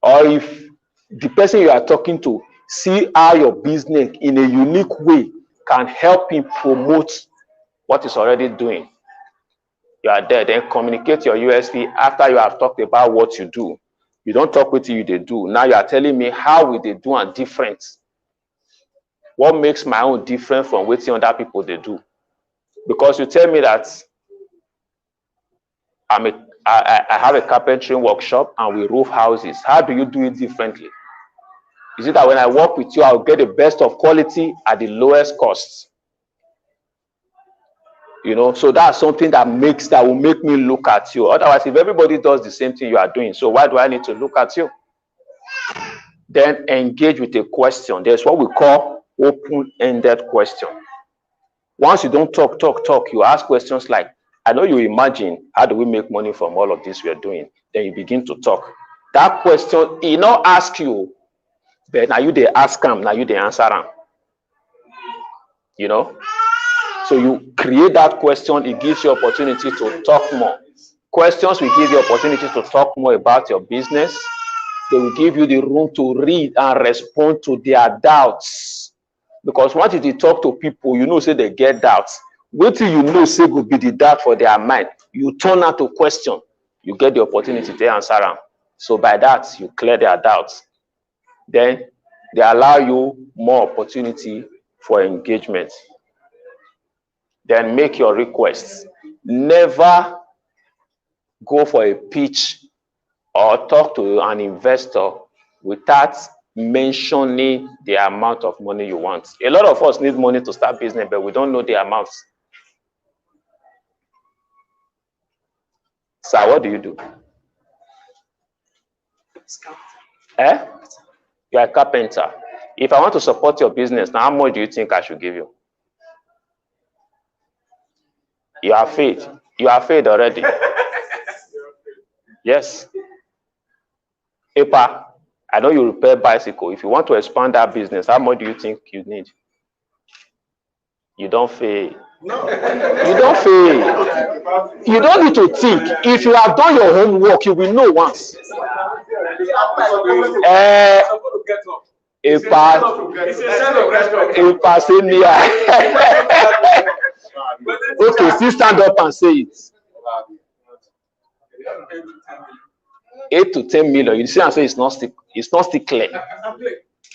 or if the person you are talking to see how your business in a unique way can help him promote what he's already doing, you are there. Then communicate your USP after you have talked about what you do. You don't talk with you, they do. Now you are telling me how will they do and different. What makes my own different from what other people they do? Because you tell me that I have a carpentry workshop and we roof houses. How do you do it differently? Is it that when I work with you, I'll get the best of quality at the lowest cost? You know, so that's something that will make me look at you. Otherwise, if everybody does the same thing you are doing, so why do I need to look at you? Then engage with a question. There's what we call open-ended question. Once you don't talk, you ask questions like, I know you imagine, how do we make money from all of this we are doing? Then you begin to talk. That question, he not ask you, but now you they ask him, now you they answer him. You know? So you create that question, it gives you opportunity to talk more. Questions will give you opportunity to talk more about your business. They will give you the room to read and respond to their doubts. Because once you talk to people, you know, say they get doubts. Wait till you know, say will be the doubt for their mind. You turn out to question. You get the opportunity to answer them. So by that, you clear their doubts. Then they allow you more opportunity for engagement. Then make your requests. Never go for a pitch or talk to an investor without mentioning the amount of money you want. A lot of us need money to start business, but we don't know the amounts. So what do you do? You're a carpenter. If I want to support your business, now how much do you think I should give you? You are paid. You are paid already. Yes. Epa, I know you repair bicycle. If you want to expand that business, how much do you think you need? You don't fail. No. You don't fail. You don't need to think. If you have done your homework, you will know once. It's a sign of respect. Okay, still stand up and say it. 8 to 10 million. You see, I say it's not still clear.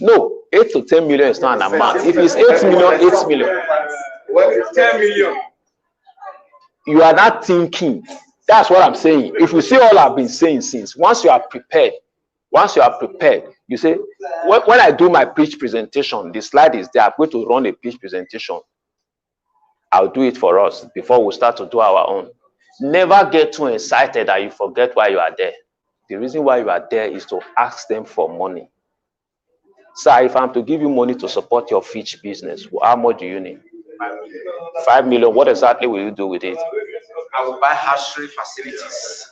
No, 8 to 10 million is not an amount. If it's 8 million, 8 million. 10 million. You are not thinking. That's what I'm saying. If you see all I've been saying since, once you are prepared, you say, when I do my pitch presentation, the slide is there. I'm going to run a pitch presentation. I'll do it for us before we start to do our own. Never get too excited that you forget why you are there. The reason why you are there is to ask them for money. Sir, if I'm to give you money to support your fish business, how much do you need? 5 million. What exactly will you do with it? I will buy hatchery facilities.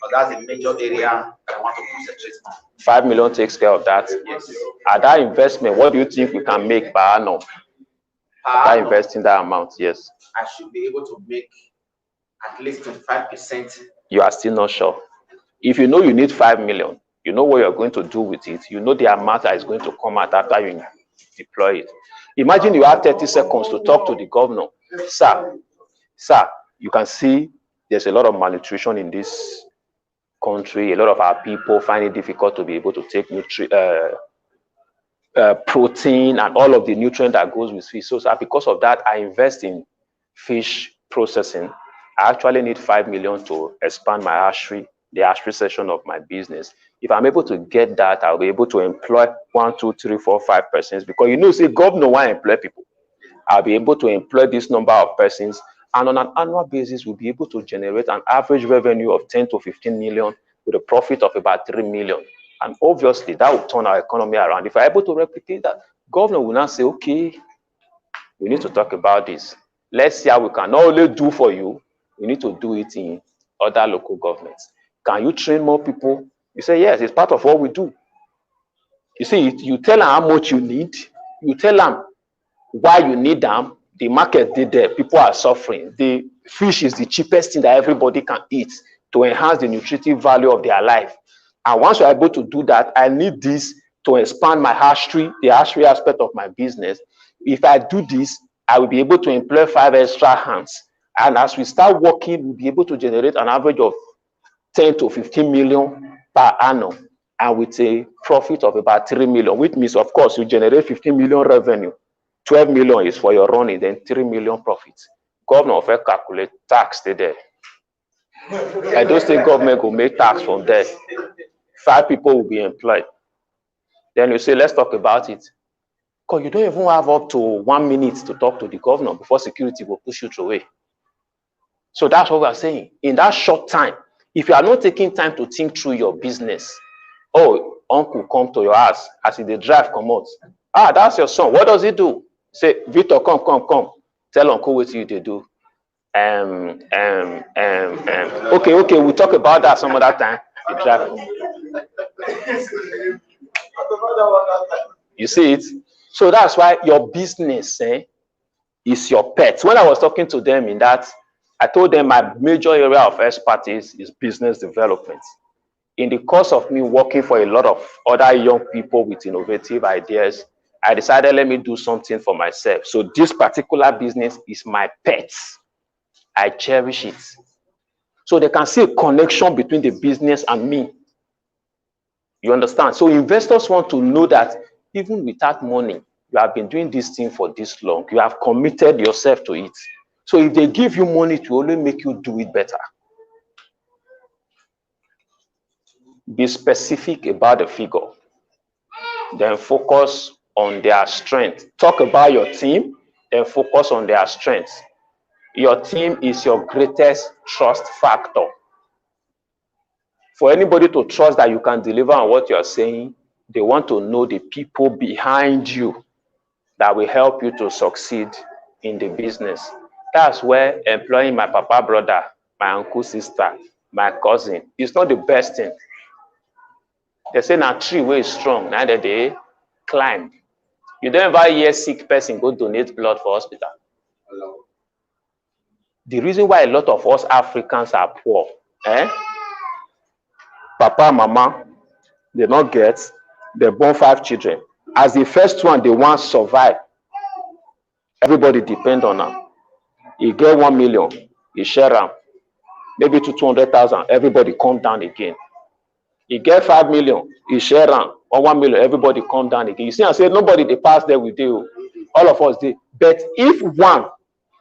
But that's a major area I want to concentrate on. 5 million takes care of that. Yes. At that investment, what do you think we can make per annum? By investing that amount, yes. I should be able to make at least 25%. You are still not sure. If you know you need 5 million, you know what you're going to do with it. You know the amount that is going to come out after you deploy it. Imagine you have 30 seconds to talk to the governor. Sir, you can see there's a lot of malnutrition in this country. A lot of our people find it difficult to be able to take protein and all of the nutrient that goes with fish. So because of that, I invest in fish processing. I actually need 5 million to expand my hatchery, the hatchery section of my business. If I'm able to get that, I'll be able to employ 1, 2, 3, 4, 5 persons, because you know, say governor want to employ people. I'll be able to employ this number of persons, and on an annual basis, we'll be able to generate an average revenue of 10 to 15 million with a profit of about 3 million. And obviously, that will turn our economy around. If I'm able to replicate that, governor will now say, okay, we need to talk about this. Let's see how we can not only do for you, we need to do it in other local governments. Can you train more people? You say, yes, it's part of what we do. You see, you tell them how much you need. You tell them why you need them. The market did there. People are suffering. The fish is the cheapest thing that everybody can eat to enhance the nutritive value of their life. And once you're able to do that, I need this to expand my hatchery, the hatchery aspect of my business. If I do this, I will be able to employ 5 extra hands. And as we start working, we'll be able to generate an average of 10 to 15 million per annum, and with a profit of about 3 million, which means, of course, you generate 15 million revenue. 12 million is for your running, then 3 million profits. Government will calculate tax there. I don't think government will make tax from there. 5 people will be employed. Then you say, let's talk about it. Because you don't even have up to 1 minute to talk to the governor before security will push you away. So that's what we're saying. In that short time, if you are not taking time to think through your business, oh, uncle come to your house as he the drive come out. Ah, that's your son. What does he do? Say, Victor, come. Tell uncle what you do. Okay, we'll talk about that some other time. The drive come. You see it? So that's why your business is your pet. When I was talking to them in that, I told them my major area of expertise is business development. In the course of me working for a lot of other young people with innovative ideas, I decided, let me do something for myself. So this particular business is my pet. I cherish it. So they can see a connection between the business and me. You understand? So investors want to know that even without money, you have been doing this thing for this long. You have committed yourself to it. So if they give you money, to only make you do it better. Be specific about the figure. Then focus on their strength. Talk about your team, then focus on their strengths. Your team is your greatest trust factor. For anybody to trust that you can deliver on what you're saying, they want to know the people behind you that will help you to succeed in the business. That's where employing my papa brother, my uncle sister, my cousin is not the best thing. They say na tree wey is strong, neither they climb. You don't ever hear sick person go donate blood for hospital. The reason why a lot of us Africans are poor, Papa, mama, they not get, they born 5 children. As the first one, they want to survive. Everybody depend on them. You get 1 million, you share them. Maybe to 200,000, everybody come down again. You get 5 million, you share them. Or 1 million, everybody come down again. You see, I say nobody they pass there with you. All of us did. But if one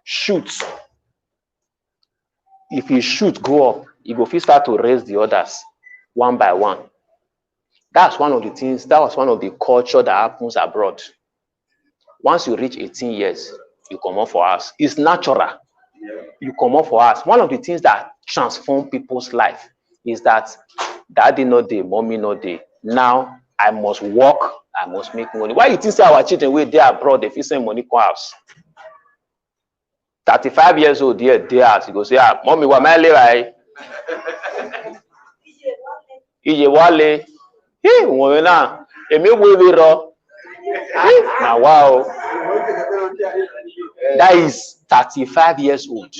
shoots, if he shoot go up, he go start to raise the others one by one. That's one of the things, that was one of the culture that happens abroad. Once you reach 18 years, you come up for us. It's natural. You come up for us. One of the things that transform people's life is that daddy no day, mommy no day. Now I must work, I must make money. Why you think our children wey dey abroad, they fit send money to house? 35 years old, there, you go say, ah, mommy, what my live? Ije wale. Hey, woman, na. Emi we ro. Now, wow. That is 35 years old.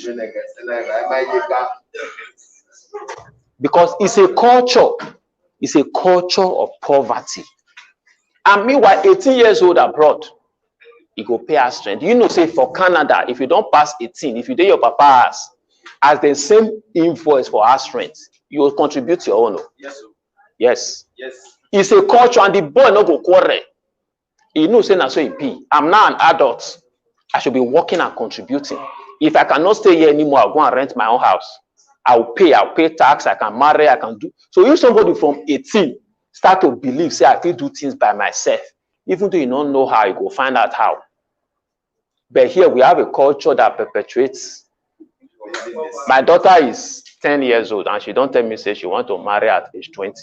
Because it's a culture. It's a culture of poverty. And meanwhile, 18 years old abroad, you go pay us strength. You know, say for Canada, if you don't pass 18, if you do your papa's as the same invoice for our strength, you will contribute your own. Yes. Yes. Yes. It's a culture, and the boy no go quarrel. He knows say na so he be. I'm now an adult. I should be working and contributing. If I cannot stay here anymore, I'll go and rent my own house. I'll pay tax, I can marry, I can do. So if somebody from 18 start to believe, say I can do things by myself, even though you don't know how, you go find out how. But here we have a culture that perpetuates. My daughter is 10 years old and she don't tell me, say she want to marry at age 20.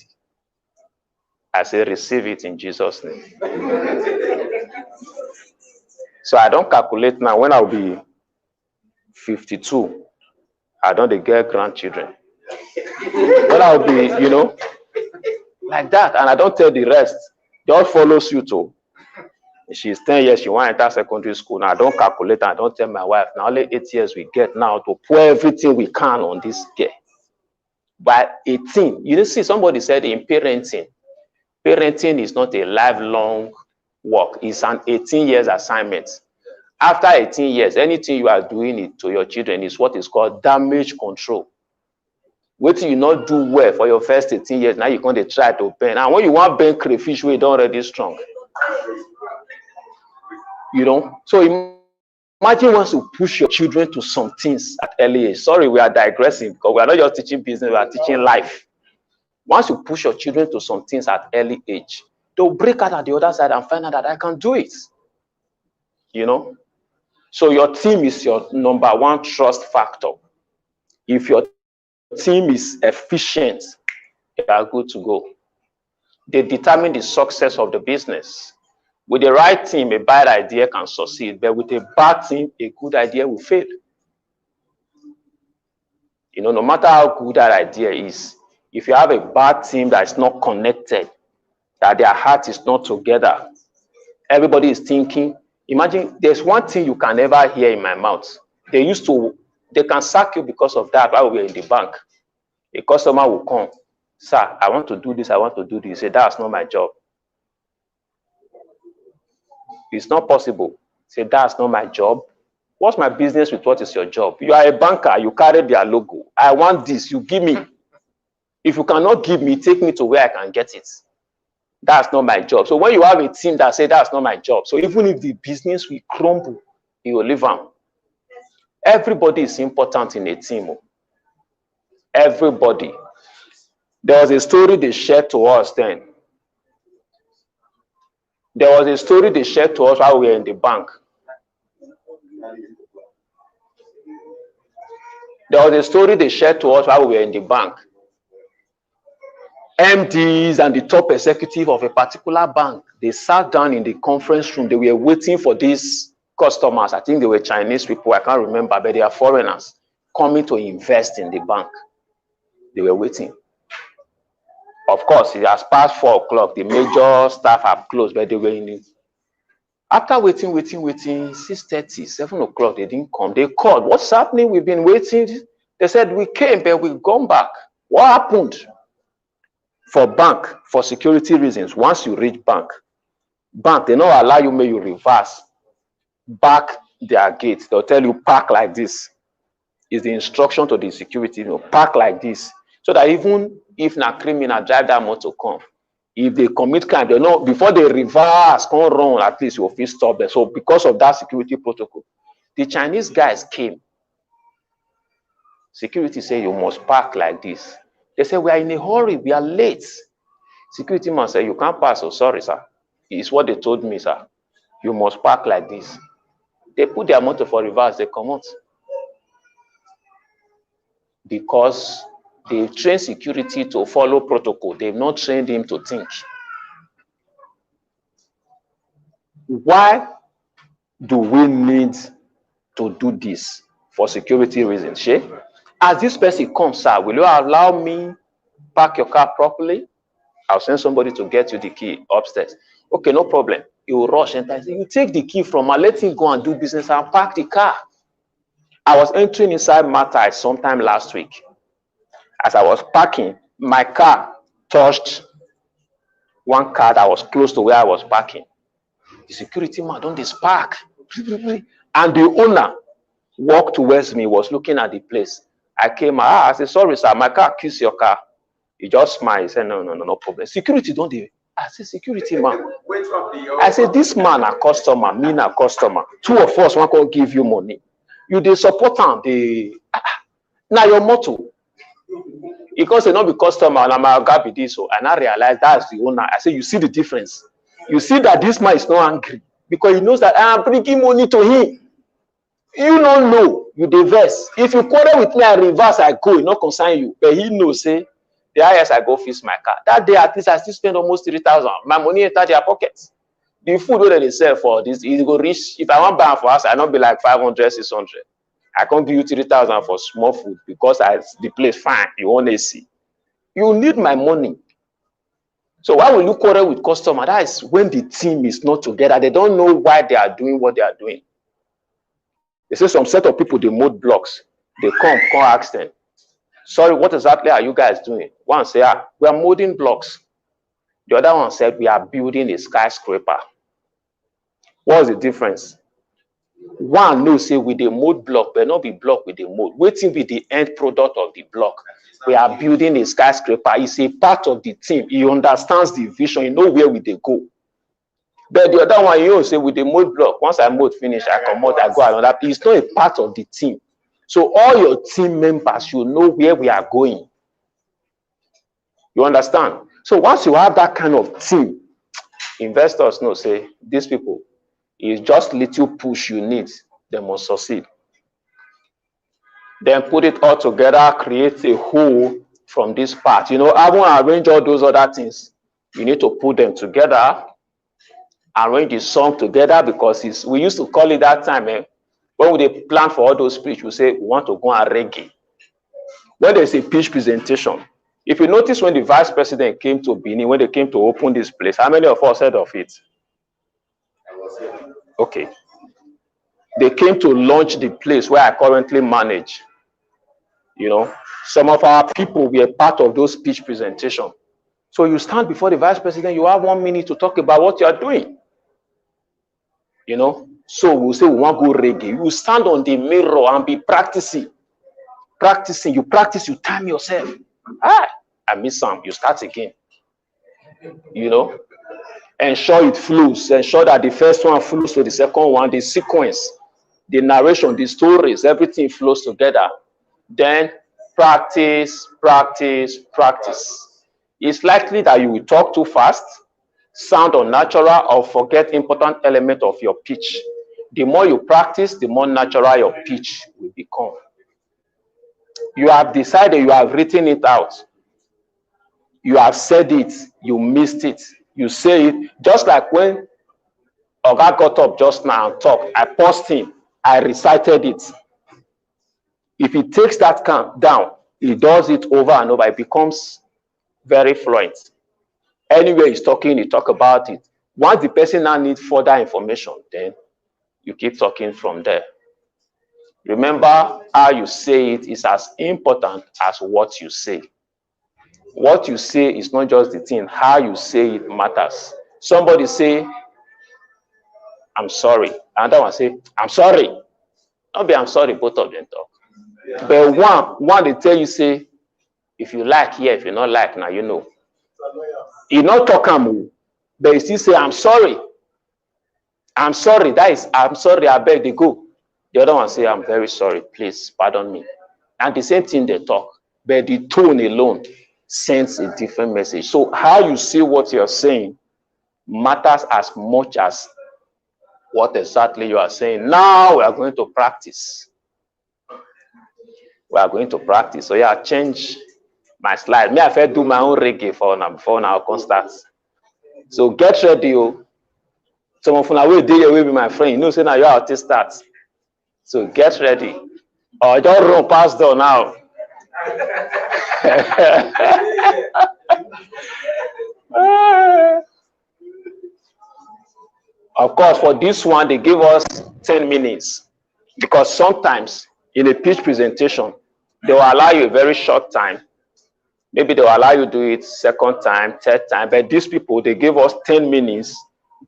I say, receive it in Jesus' name. So I don't calculate now. When I'll be 52, I don't get grandchildren. When I'll be, you know, like that, and I don't tell the rest. They all follow suit too. She's 10 years, she want to enter secondary school. Now I don't calculate, and I don't tell my wife. Now only 8 years we get now to pour everything we can on this girl. By 18, you see, somebody said in parenting is not a lifelong work. It's an 18 years assignment. After 18 years, anything you are doing it to your children is what is called damage control. What you not do well for your first 18 years, now you're going to try to bend. And when you want bend crayfish, we don't already strong. You know? So imagine once you push your children to some things at early age. Sorry, we are digressing because we are not just teaching business, we are teaching life. Once you push your children to some things at early age, they'll break out at the other side and find out that I can do it. You know? So your team is your number one trust factor. If your team is efficient, they are good to go. They determine the success of the business. With the right team, a bad idea can succeed, but with a bad team, a good idea will fail. You know, no matter how good that idea is, if you have a bad team that is not connected, that their heart is not together, everybody is thinking. Imagine there's one thing you can never hear in my mouth. They can sack you because of that while we're in the bank. A customer will come, sir, I want to do this, I want to do this. You say, that's not my job. It's not possible. Say, that's not my job. What's my business with what is your job? You are a banker, you carry their logo. I want this, you give me. If you cannot give me, take me to where I can get it. That's not my job. So when you have a team that say that's not my job, so even if the business will crumble, you will leave them. Everybody is important in a team. Everybody. There was a story they shared to us then. There was a story they shared to us while we were in the bank. There was a story they shared to us while we were in the bank. MDs and the top executive of a particular bank, they sat down in the conference room. They were waiting for these customers. I think they were Chinese people. I can't remember, but they are foreigners coming to invest in the bank. They were waiting. Of course, it has passed 4 o'clock. The major staff have closed, but they were in it. After waiting, 6:30, 7 o'clock, they didn't come. They called. What's happening? We've been waiting. They said, we came, but we've gone back. What happened? For bank, for security reasons, once you reach bank, Bank, they not allow you, may you reverse back their gate. They'll tell you park like this. Is the instruction to the security, park like this. So that even if na criminal drive that motor come, if they commit crime, they know before they reverse, come run, at least you'll stop them. So because of that security protocol, the Chinese guys came. Security say you must park like this. They say we are in a hurry, we are late. Security man say you can't pass. Oh, sorry, sir. It's what they told me, sir. You must park like this. They put their motor for reverse, they come out. Because they've trained security to follow protocol. They've not trained him to think. Why do we need to do this? For security reasons, Shay? As this person comes, sir, will you allow me park your car properly? I'll send somebody to get you the key upstairs. Okay, no problem. He will rush and say, you take the key from her, let him go and do business and park the car. I was entering inside Matai sometime last week. As I was parking, my car touched one car that was close to where I was parking. The security man don't just park. And the owner walked towards me, was looking at the place. I came out, I said, sorry, sir, my car kissed your car. He just smiled. He said, no problem. Security don't do. I said, security man. I said, this man a customer, me a customer. Two of us want to give you money. You the support them, now your motto. Because they not be customer and I'm a be this. And I realized that's the owner. I said, you see the difference. You see that this man is not angry because he knows that I am bringing money to him. You don't know, you diverse. If you quarrel with me, I reverse, I go, it not concern you. But he knows, say, the highest I go fix my car. That day, at least I still spend almost 3,000. My money enter their pockets. The food that they sell for this, it go reach. If I want buy for us, I not be like 500, 600. I can't give you 3,000 for small food because the place fine. You want AC. You need my money. So why will you quarrel with customer? That is when the team is not together. They don't know why they are doing what they are doing. They say some set of people, they mold blocks. They come ask them, sorry, what exactly are you guys doing? One say, we are molding blocks. The other one said, we are building a skyscraper. What is the difference? One knows, say, with the mold block, but not be block with the mold. Waiting with the end product of the block. We are building a skyscraper. It's a part of the team. He understands the vision. He knows where we they go. But the other one, you say, with the mold block, once I mold finish, I come out, I go another. It's not a part of the team. So all your team members should know where we are going. You understand? So once you have that kind of team, investors know, say, these people, it's just little push you need, they must succeed. Then put it all together, create a whole from this part. I won't arrange all those other things. You need to put them together, arrange the song together, because we used to call it that time, when we plan for all those speech, we say we want to go and reggae. When there's a pitch presentation, if you notice when the vice president came to Benin, when they came to open this place, how many of us heard of it? Okay. They came to launch the place where I currently manage. Some of our people were part of those speech presentation. So you stand before the vice president, you have 1 minute to talk about what you are doing. So we'll say we want to go reggae. You stand on the mirror and be practicing. You practice, you time yourself. I miss some. You start again. Ensure it flows. Ensure that the first one flows to the second one. The sequence, the narration, the stories, everything flows together. Then practice. It's likely that you will talk too fast, sound unnatural, or forget important element of your pitch. The more you practice, the more natural your pitch will become. You have decided, you have written it out. You have said it, you missed it. You say it, just like when Oga got up just now and talked, I paused him, I recited it. If he takes that down, he does it over and over, it becomes very fluent. Anywhere he's talking, he talk about it. Once the person now needs further information, then you keep talking from there. Remember, how you say it is as important as what you say. What you say is not just the thing, how you say it matters. Somebody say, I'm sorry. Another one say, I'm sorry. Not be I'm sorry, both of them talk. But one they tell you say, if you like, yeah, if you not like, now you know. You not talk but you still say, I'm sorry. I'm sorry. That is, I'm sorry, I beg they go. The other one say, I'm very sorry, please pardon me. And the same thing they talk, but the tone alone sends a different message. So how you see what you're saying matters as much as what exactly you are saying. Now we are going to practice. We are going to practice. So yeah, change my slide. Me, I first do my own reggae for now before now can start. So get ready. Some of you will do away with my friend. You know, say now your artist starts. So get ready. Or just run past door now. Of course, for this one, they give us 10 minutes because sometimes in a pitch presentation, they will allow you a very short time. Maybe they will allow you to do it second time, third time, but these people, they gave us 10 minutes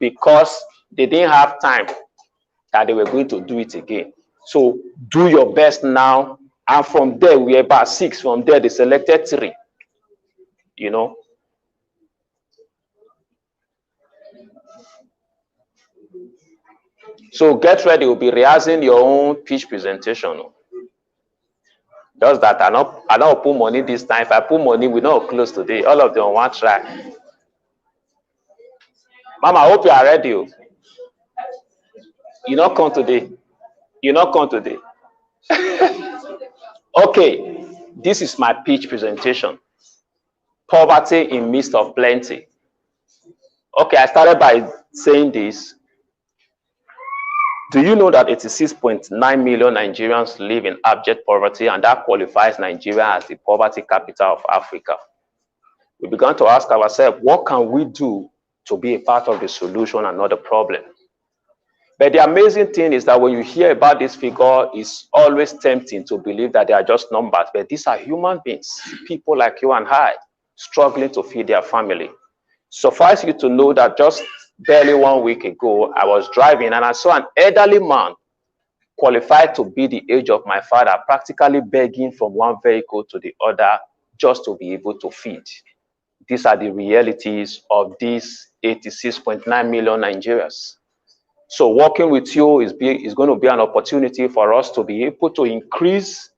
because they didn't have time that they were going to do it again. So do your best now. And from there, we are about 6. From there, they selected 3, you know. So get ready. We'll be rehearsing your own pitch presentation. Just that I not put money this time. If I put money, we not close today. All of them want try. Mama, I hope you are ready. You not come today. You not come today. Okay, this is my pitch presentation. Poverty in midst of plenty. Okay, I started by saying this. Do you know that 86.9 million Nigerians live in abject poverty, and that qualifies Nigeria as the poverty capital of Africa? We began to ask ourselves, what can we do to be a part of the solution and not the problem? But the amazing thing is that when you hear about this figure, it's always tempting to believe that they are just numbers, but these are human beings, people like you and I, struggling to feed their family. Suffice you to know that just barely 1 week ago, I was driving and I saw an elderly man qualified to be the age of my father, practically begging from one vehicle to the other just to be able to feed. These are the realities of these 86.9 million Nigerians. So working with you is going to be an opportunity for us to be able to increase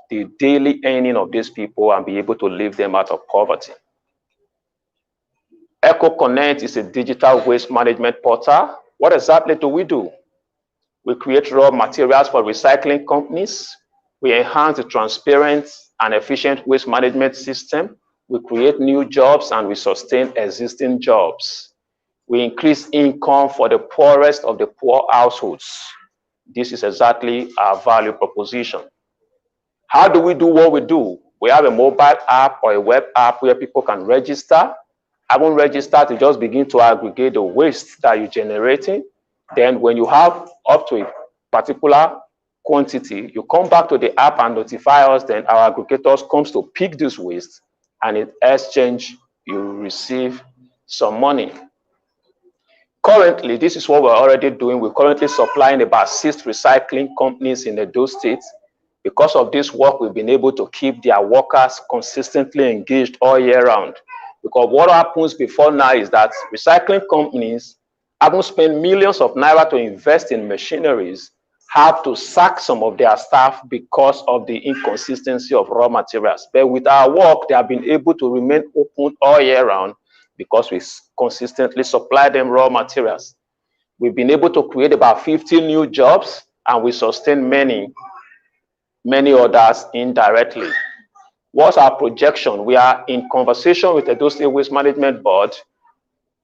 the daily earning of these people and be able to lift them out of poverty. EcoConnect is a digital waste management portal. What exactly do we do? We create raw materials for recycling companies. We enhance the transparent and efficient waste management system. We create new jobs and we sustain existing jobs. We increase income for the poorest of the poor households. This is exactly our value proposition. How do we do what we do? We have a mobile app or a web app where people can register. Having registered to just begin to aggregate the waste that you're generating. Then when you have up to a particular quantity, you come back to the app and notify us, then our aggregators comes to pick this waste, and in exchange, you receive some money. Currently, this is what we're already doing. We're currently supplying about 6 recycling companies in Edo State. Because of this work, we've been able to keep their workers consistently engaged all year round. Because what happens before now is that recycling companies haven't spent millions of naira to invest in machineries, have to sack some of their staff because of the inconsistency of raw materials. But with our work, they have been able to remain open all year round because we consistently supply them raw materials. We've been able to create about 50 new jobs, and we sustain many others indirectly. What's our projection? We are in conversation with the Edo State Waste Management Board.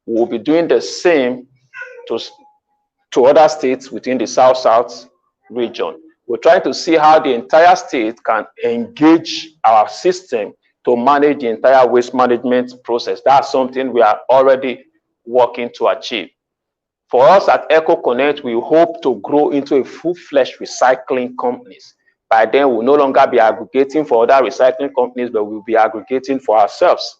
We'll be doing the same to other states within the South-South region. We're trying to see how the entire state can engage our system to manage the entire waste management process. That's something we are already working to achieve. For us at EcoConnect, we hope to grow into a full-fledged recycling companies. By then, we'll no longer be aggregating for other recycling companies, but we'll be aggregating for ourselves.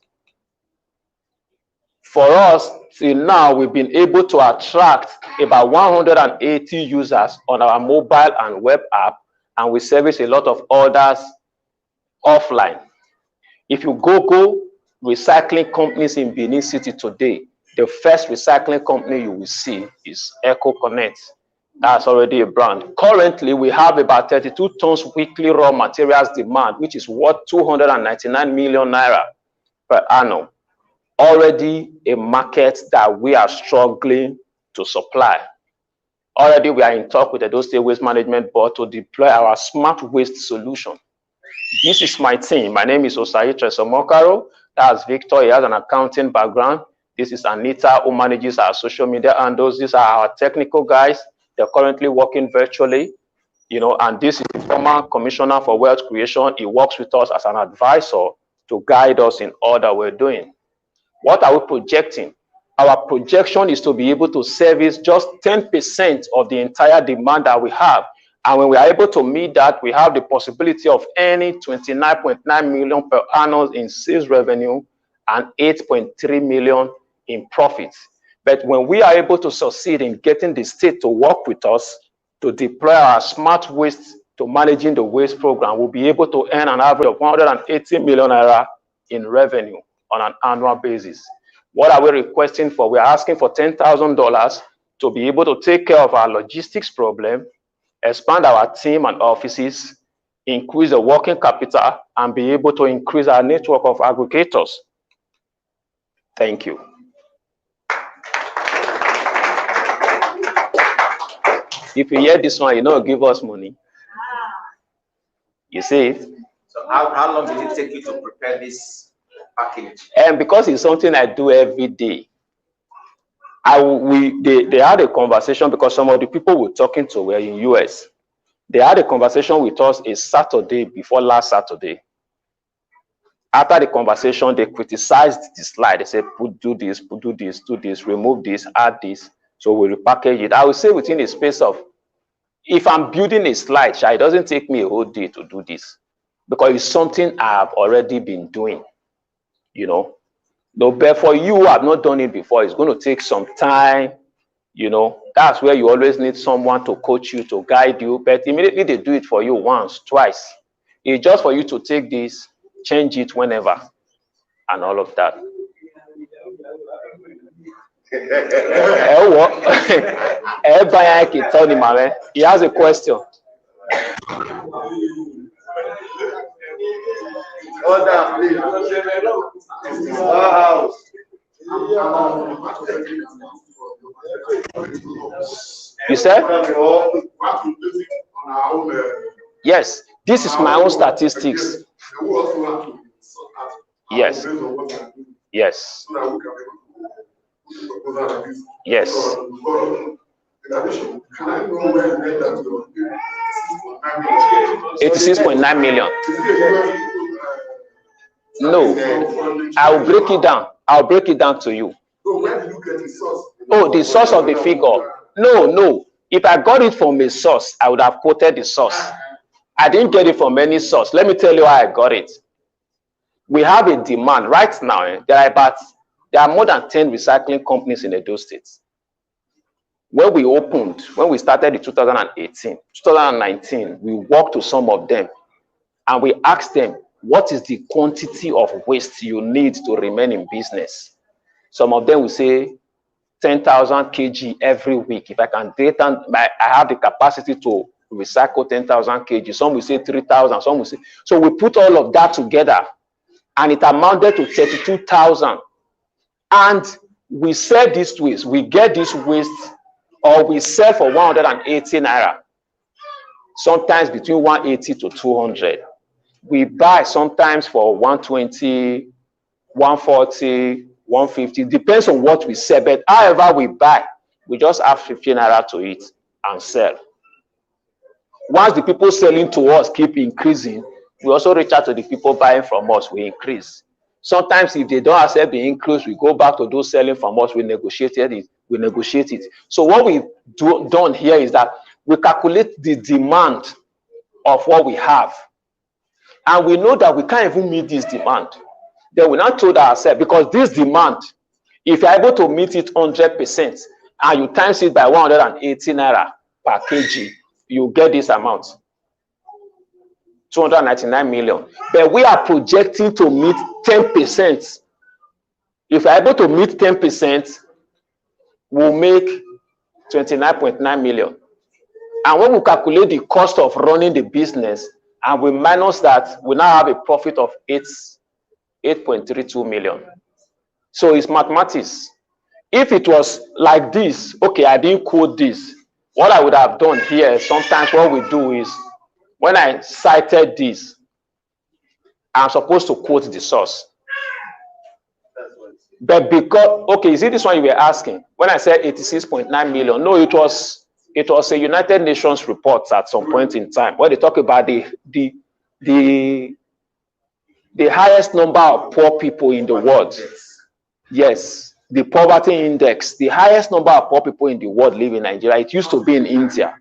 For us, till now, we've been able to attract about 180 users on our mobile and web app, and we service a lot of others offline. If you Google recycling companies in Benin City today, the first recycling company you will see is Eco Connect. That's already a brand. Currently, we have about 32 tons weekly raw materials demand, which is worth 299 million naira per annum. Already a market that we are struggling to supply. Already we are in talk with the Edo State Waste Management Board to deploy our smart waste solution. This is my team. My name is Osayi Tresomokaro. That's Victor. He has an accounting background. This is Anita, who manages our social media handles. These are our technical guys. They're currently working virtually, and this is the former commissioner for wealth creation. He works with us as an advisor to guide us in all that we're doing. What are we projecting? Our projection is to be able to service just 10% of the entire demand that we have. And when we are able to meet that, we have the possibility of earning 29.9 million per annum in sales revenue and 8.3 million in profits. But when we are able to succeed in getting the state to work with us to deploy our smart waste to managing the waste program, we'll be able to earn an average of 180 million naira in revenue on an annual basis. What are we requesting for? We're asking for $10,000 to be able to take care of our logistics problem, expand our team and offices, increase the working capital, and be able to increase our network of aggregators. Thank you. If you hear this one, give us money. You see it? So how long did it take you to prepare this package? And because it's something I do every day, they had a conversation because some of the people we're talking to were in US. They had a conversation with us a Saturday before last Saturday. After the conversation, they criticized the slide. They said, do this, remove this, add this. So we repackage it. I would say within a space of, if I'm building a slide, it doesn't take me a whole day to do this because it's something I've already been doing, But for you who have not done it before, it's going to take some time, That's where you always need someone to coach you, to guide you. But immediately they do it for you once, twice. It's just for you to take this, change it whenever, and all of that. He has a question. You said? Yes, this is my own statistics. Yes. Yes. Yes. 86.9 million. No, I'll break it down. I'll break it down to you. Oh, the source of the figure. No. If I got it from a source, I would have quoted the source. I didn't get it from any source. Let me tell you how I got it. We have a demand right now. There are more than 10 recycling companies in Edo State. When we started in 2019, we walked to some of them and we asked them, what is the quantity of waste you need to remain in business? Some of them will say 10,000 kg every week. If I can data, I have the capacity to recycle 10,000 kg. Some will say 3,000, some will say. So we put all of that together and it amounted to 32,000. And we sell this waste, we get this waste, or we sell for 180 naira. Sometimes between 180 to 200. We buy sometimes for 120, 140, 150, depends on what we sell. But however we buy, we just have 15 naira to it and sell. Once the people selling to us keep increasing, we also reach out to the people buying from us, we increase. Sometimes if they don't accept the increase, we go back to those selling from us, we negotiate it. So what we've done here is that we calculate the demand of what we have. And we know that we can't even meet this demand. Then we now told ourselves, because this demand If you're able to meet it 100% and you times it by 180 naira per kg, you get this amount, 299 million. But we are projecting to meet 10%. If you're able to meet 10%, we'll make 29.9 million. And when we calculate the cost of running the business and we minus that, we now have a profit of 8.32 million. So it's mathematics. If it was like this, okay, I didn't quote this. What I would have done here, sometimes what we do is, when I cited this, I'm supposed to quote the source. But because, okay, is it this one you were asking? When I said 86.9 million, no, it was a United Nations report at some point in time where they talk about the highest number of poor people in the world. Yes, the poverty index, the highest number of poor people in the world live in Nigeria. It used to be in India.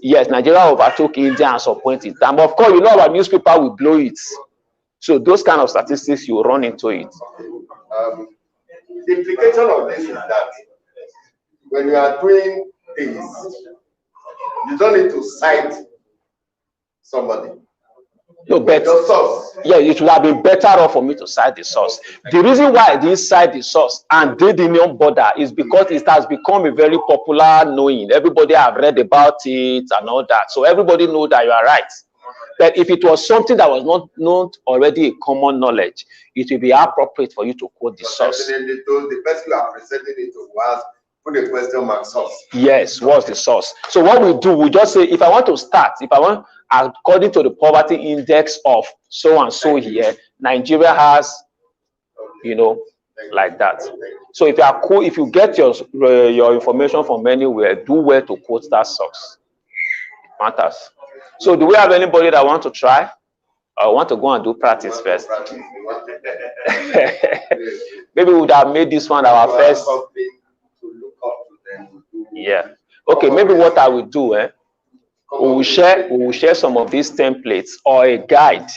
Yes, Nigeria overtook India at some point in time. Of course, you know our newspaper will blow it. So those kind of statistics, you run into it. The implication of this is that when you are doing things, you don't need to cite somebody. No, but the source. Yeah, it would have been better off for me to cite the source. The reason why I didn't cite the source and they didn't bother is because it has become a very popular knowing. Everybody have read about it and all that. So everybody know that you are right. But if it was something that was not already a common knowledge, it would be appropriate for you to quote the source. The person you are presenting it to was put a question mark source. Yes, what's the source? So what we do, we just say, if I want to start, according to the poverty index of so and so here, Nigeria has, like that. So if you get your information from anywhere, do well to quote that source. It matters. So do we have anybody that want to try? Or want to go and do practice first? Maybe we would have made this one our first. Yeah. Okay, maybe what I will do, we will share some of these templates or a guide.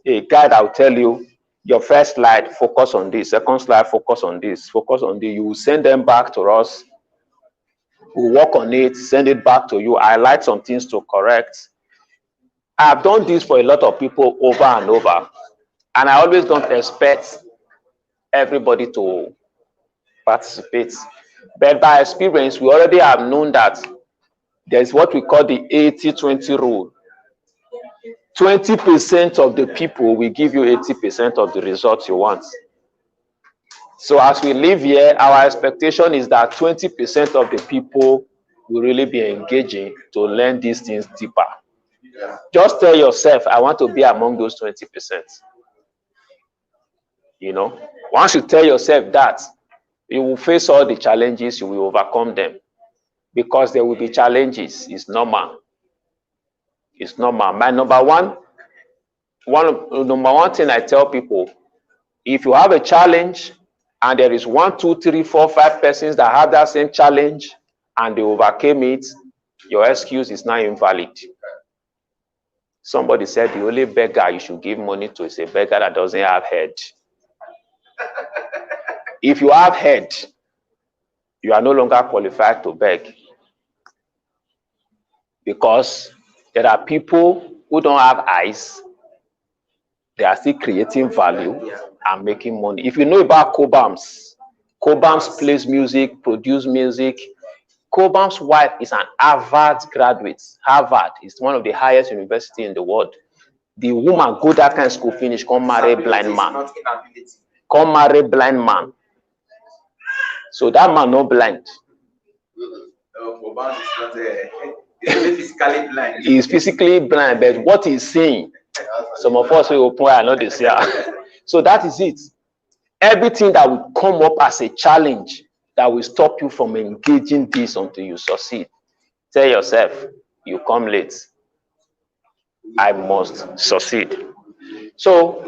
A guide, I'll tell you, your first slide, focus on this. Second slide, focus on this. Focus on this. You will send them back to us. We'll work on it, send it back to you. I highlight some things to correct. I've done this for a lot of people over and over. And I always don't expect everybody to participate. But by experience, we already have known that there's what we call the 80-20 rule. 20% of the people will give you 80% of the results you want. So as we live here, our expectation is that 20% of the people will really be engaging to learn these things deeper. Just tell yourself, I want to be among those 20%. Once you tell yourself that, you will face all the challenges, you will overcome them. Because there will be challenges. It's normal. It's normal. My number one thing I tell people, if you have a challenge and there is 1, 2, 3, 4, 5 persons that have that same challenge and they overcame it, your excuse is now invalid. Somebody said the only beggar you should give money to is a beggar that doesn't have head. If you have head, you are no longer qualified to beg. Because there are people who don't have eyes, they are still creating value and making money. If you know about Cobams plays music, produce music. Cobam's wife is an Harvard graduate. Harvard is one of the highest universities in the world. The woman go that kind of school finish, come marry blind man. Come marry blind man. So that man not blind. Physically blind. He is physically blind, but what he's seeing, some of us will open eye, not this year. So that is it. Everything that will come up as a challenge that will stop you from engaging this until you succeed. Tell yourself, you come late. I must succeed. So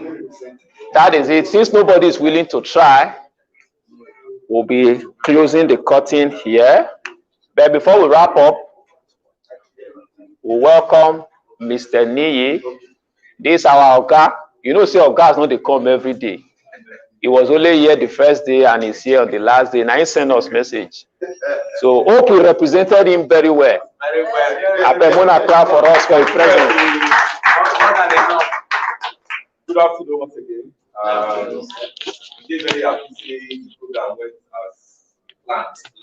that is it. Since nobody is willing to try, we'll be closing the curtain here. But before we wrap up, we welcome Mr. Niyi. This is our Oga. You know, say Ogas not they come every day. He was only here the first day and he's here on the last day. Now he sent us message. So hope we represented him very well. Very well. Apemona clap for us for his presence. Good afternoon once again. I'm very happy to say the program went as planned.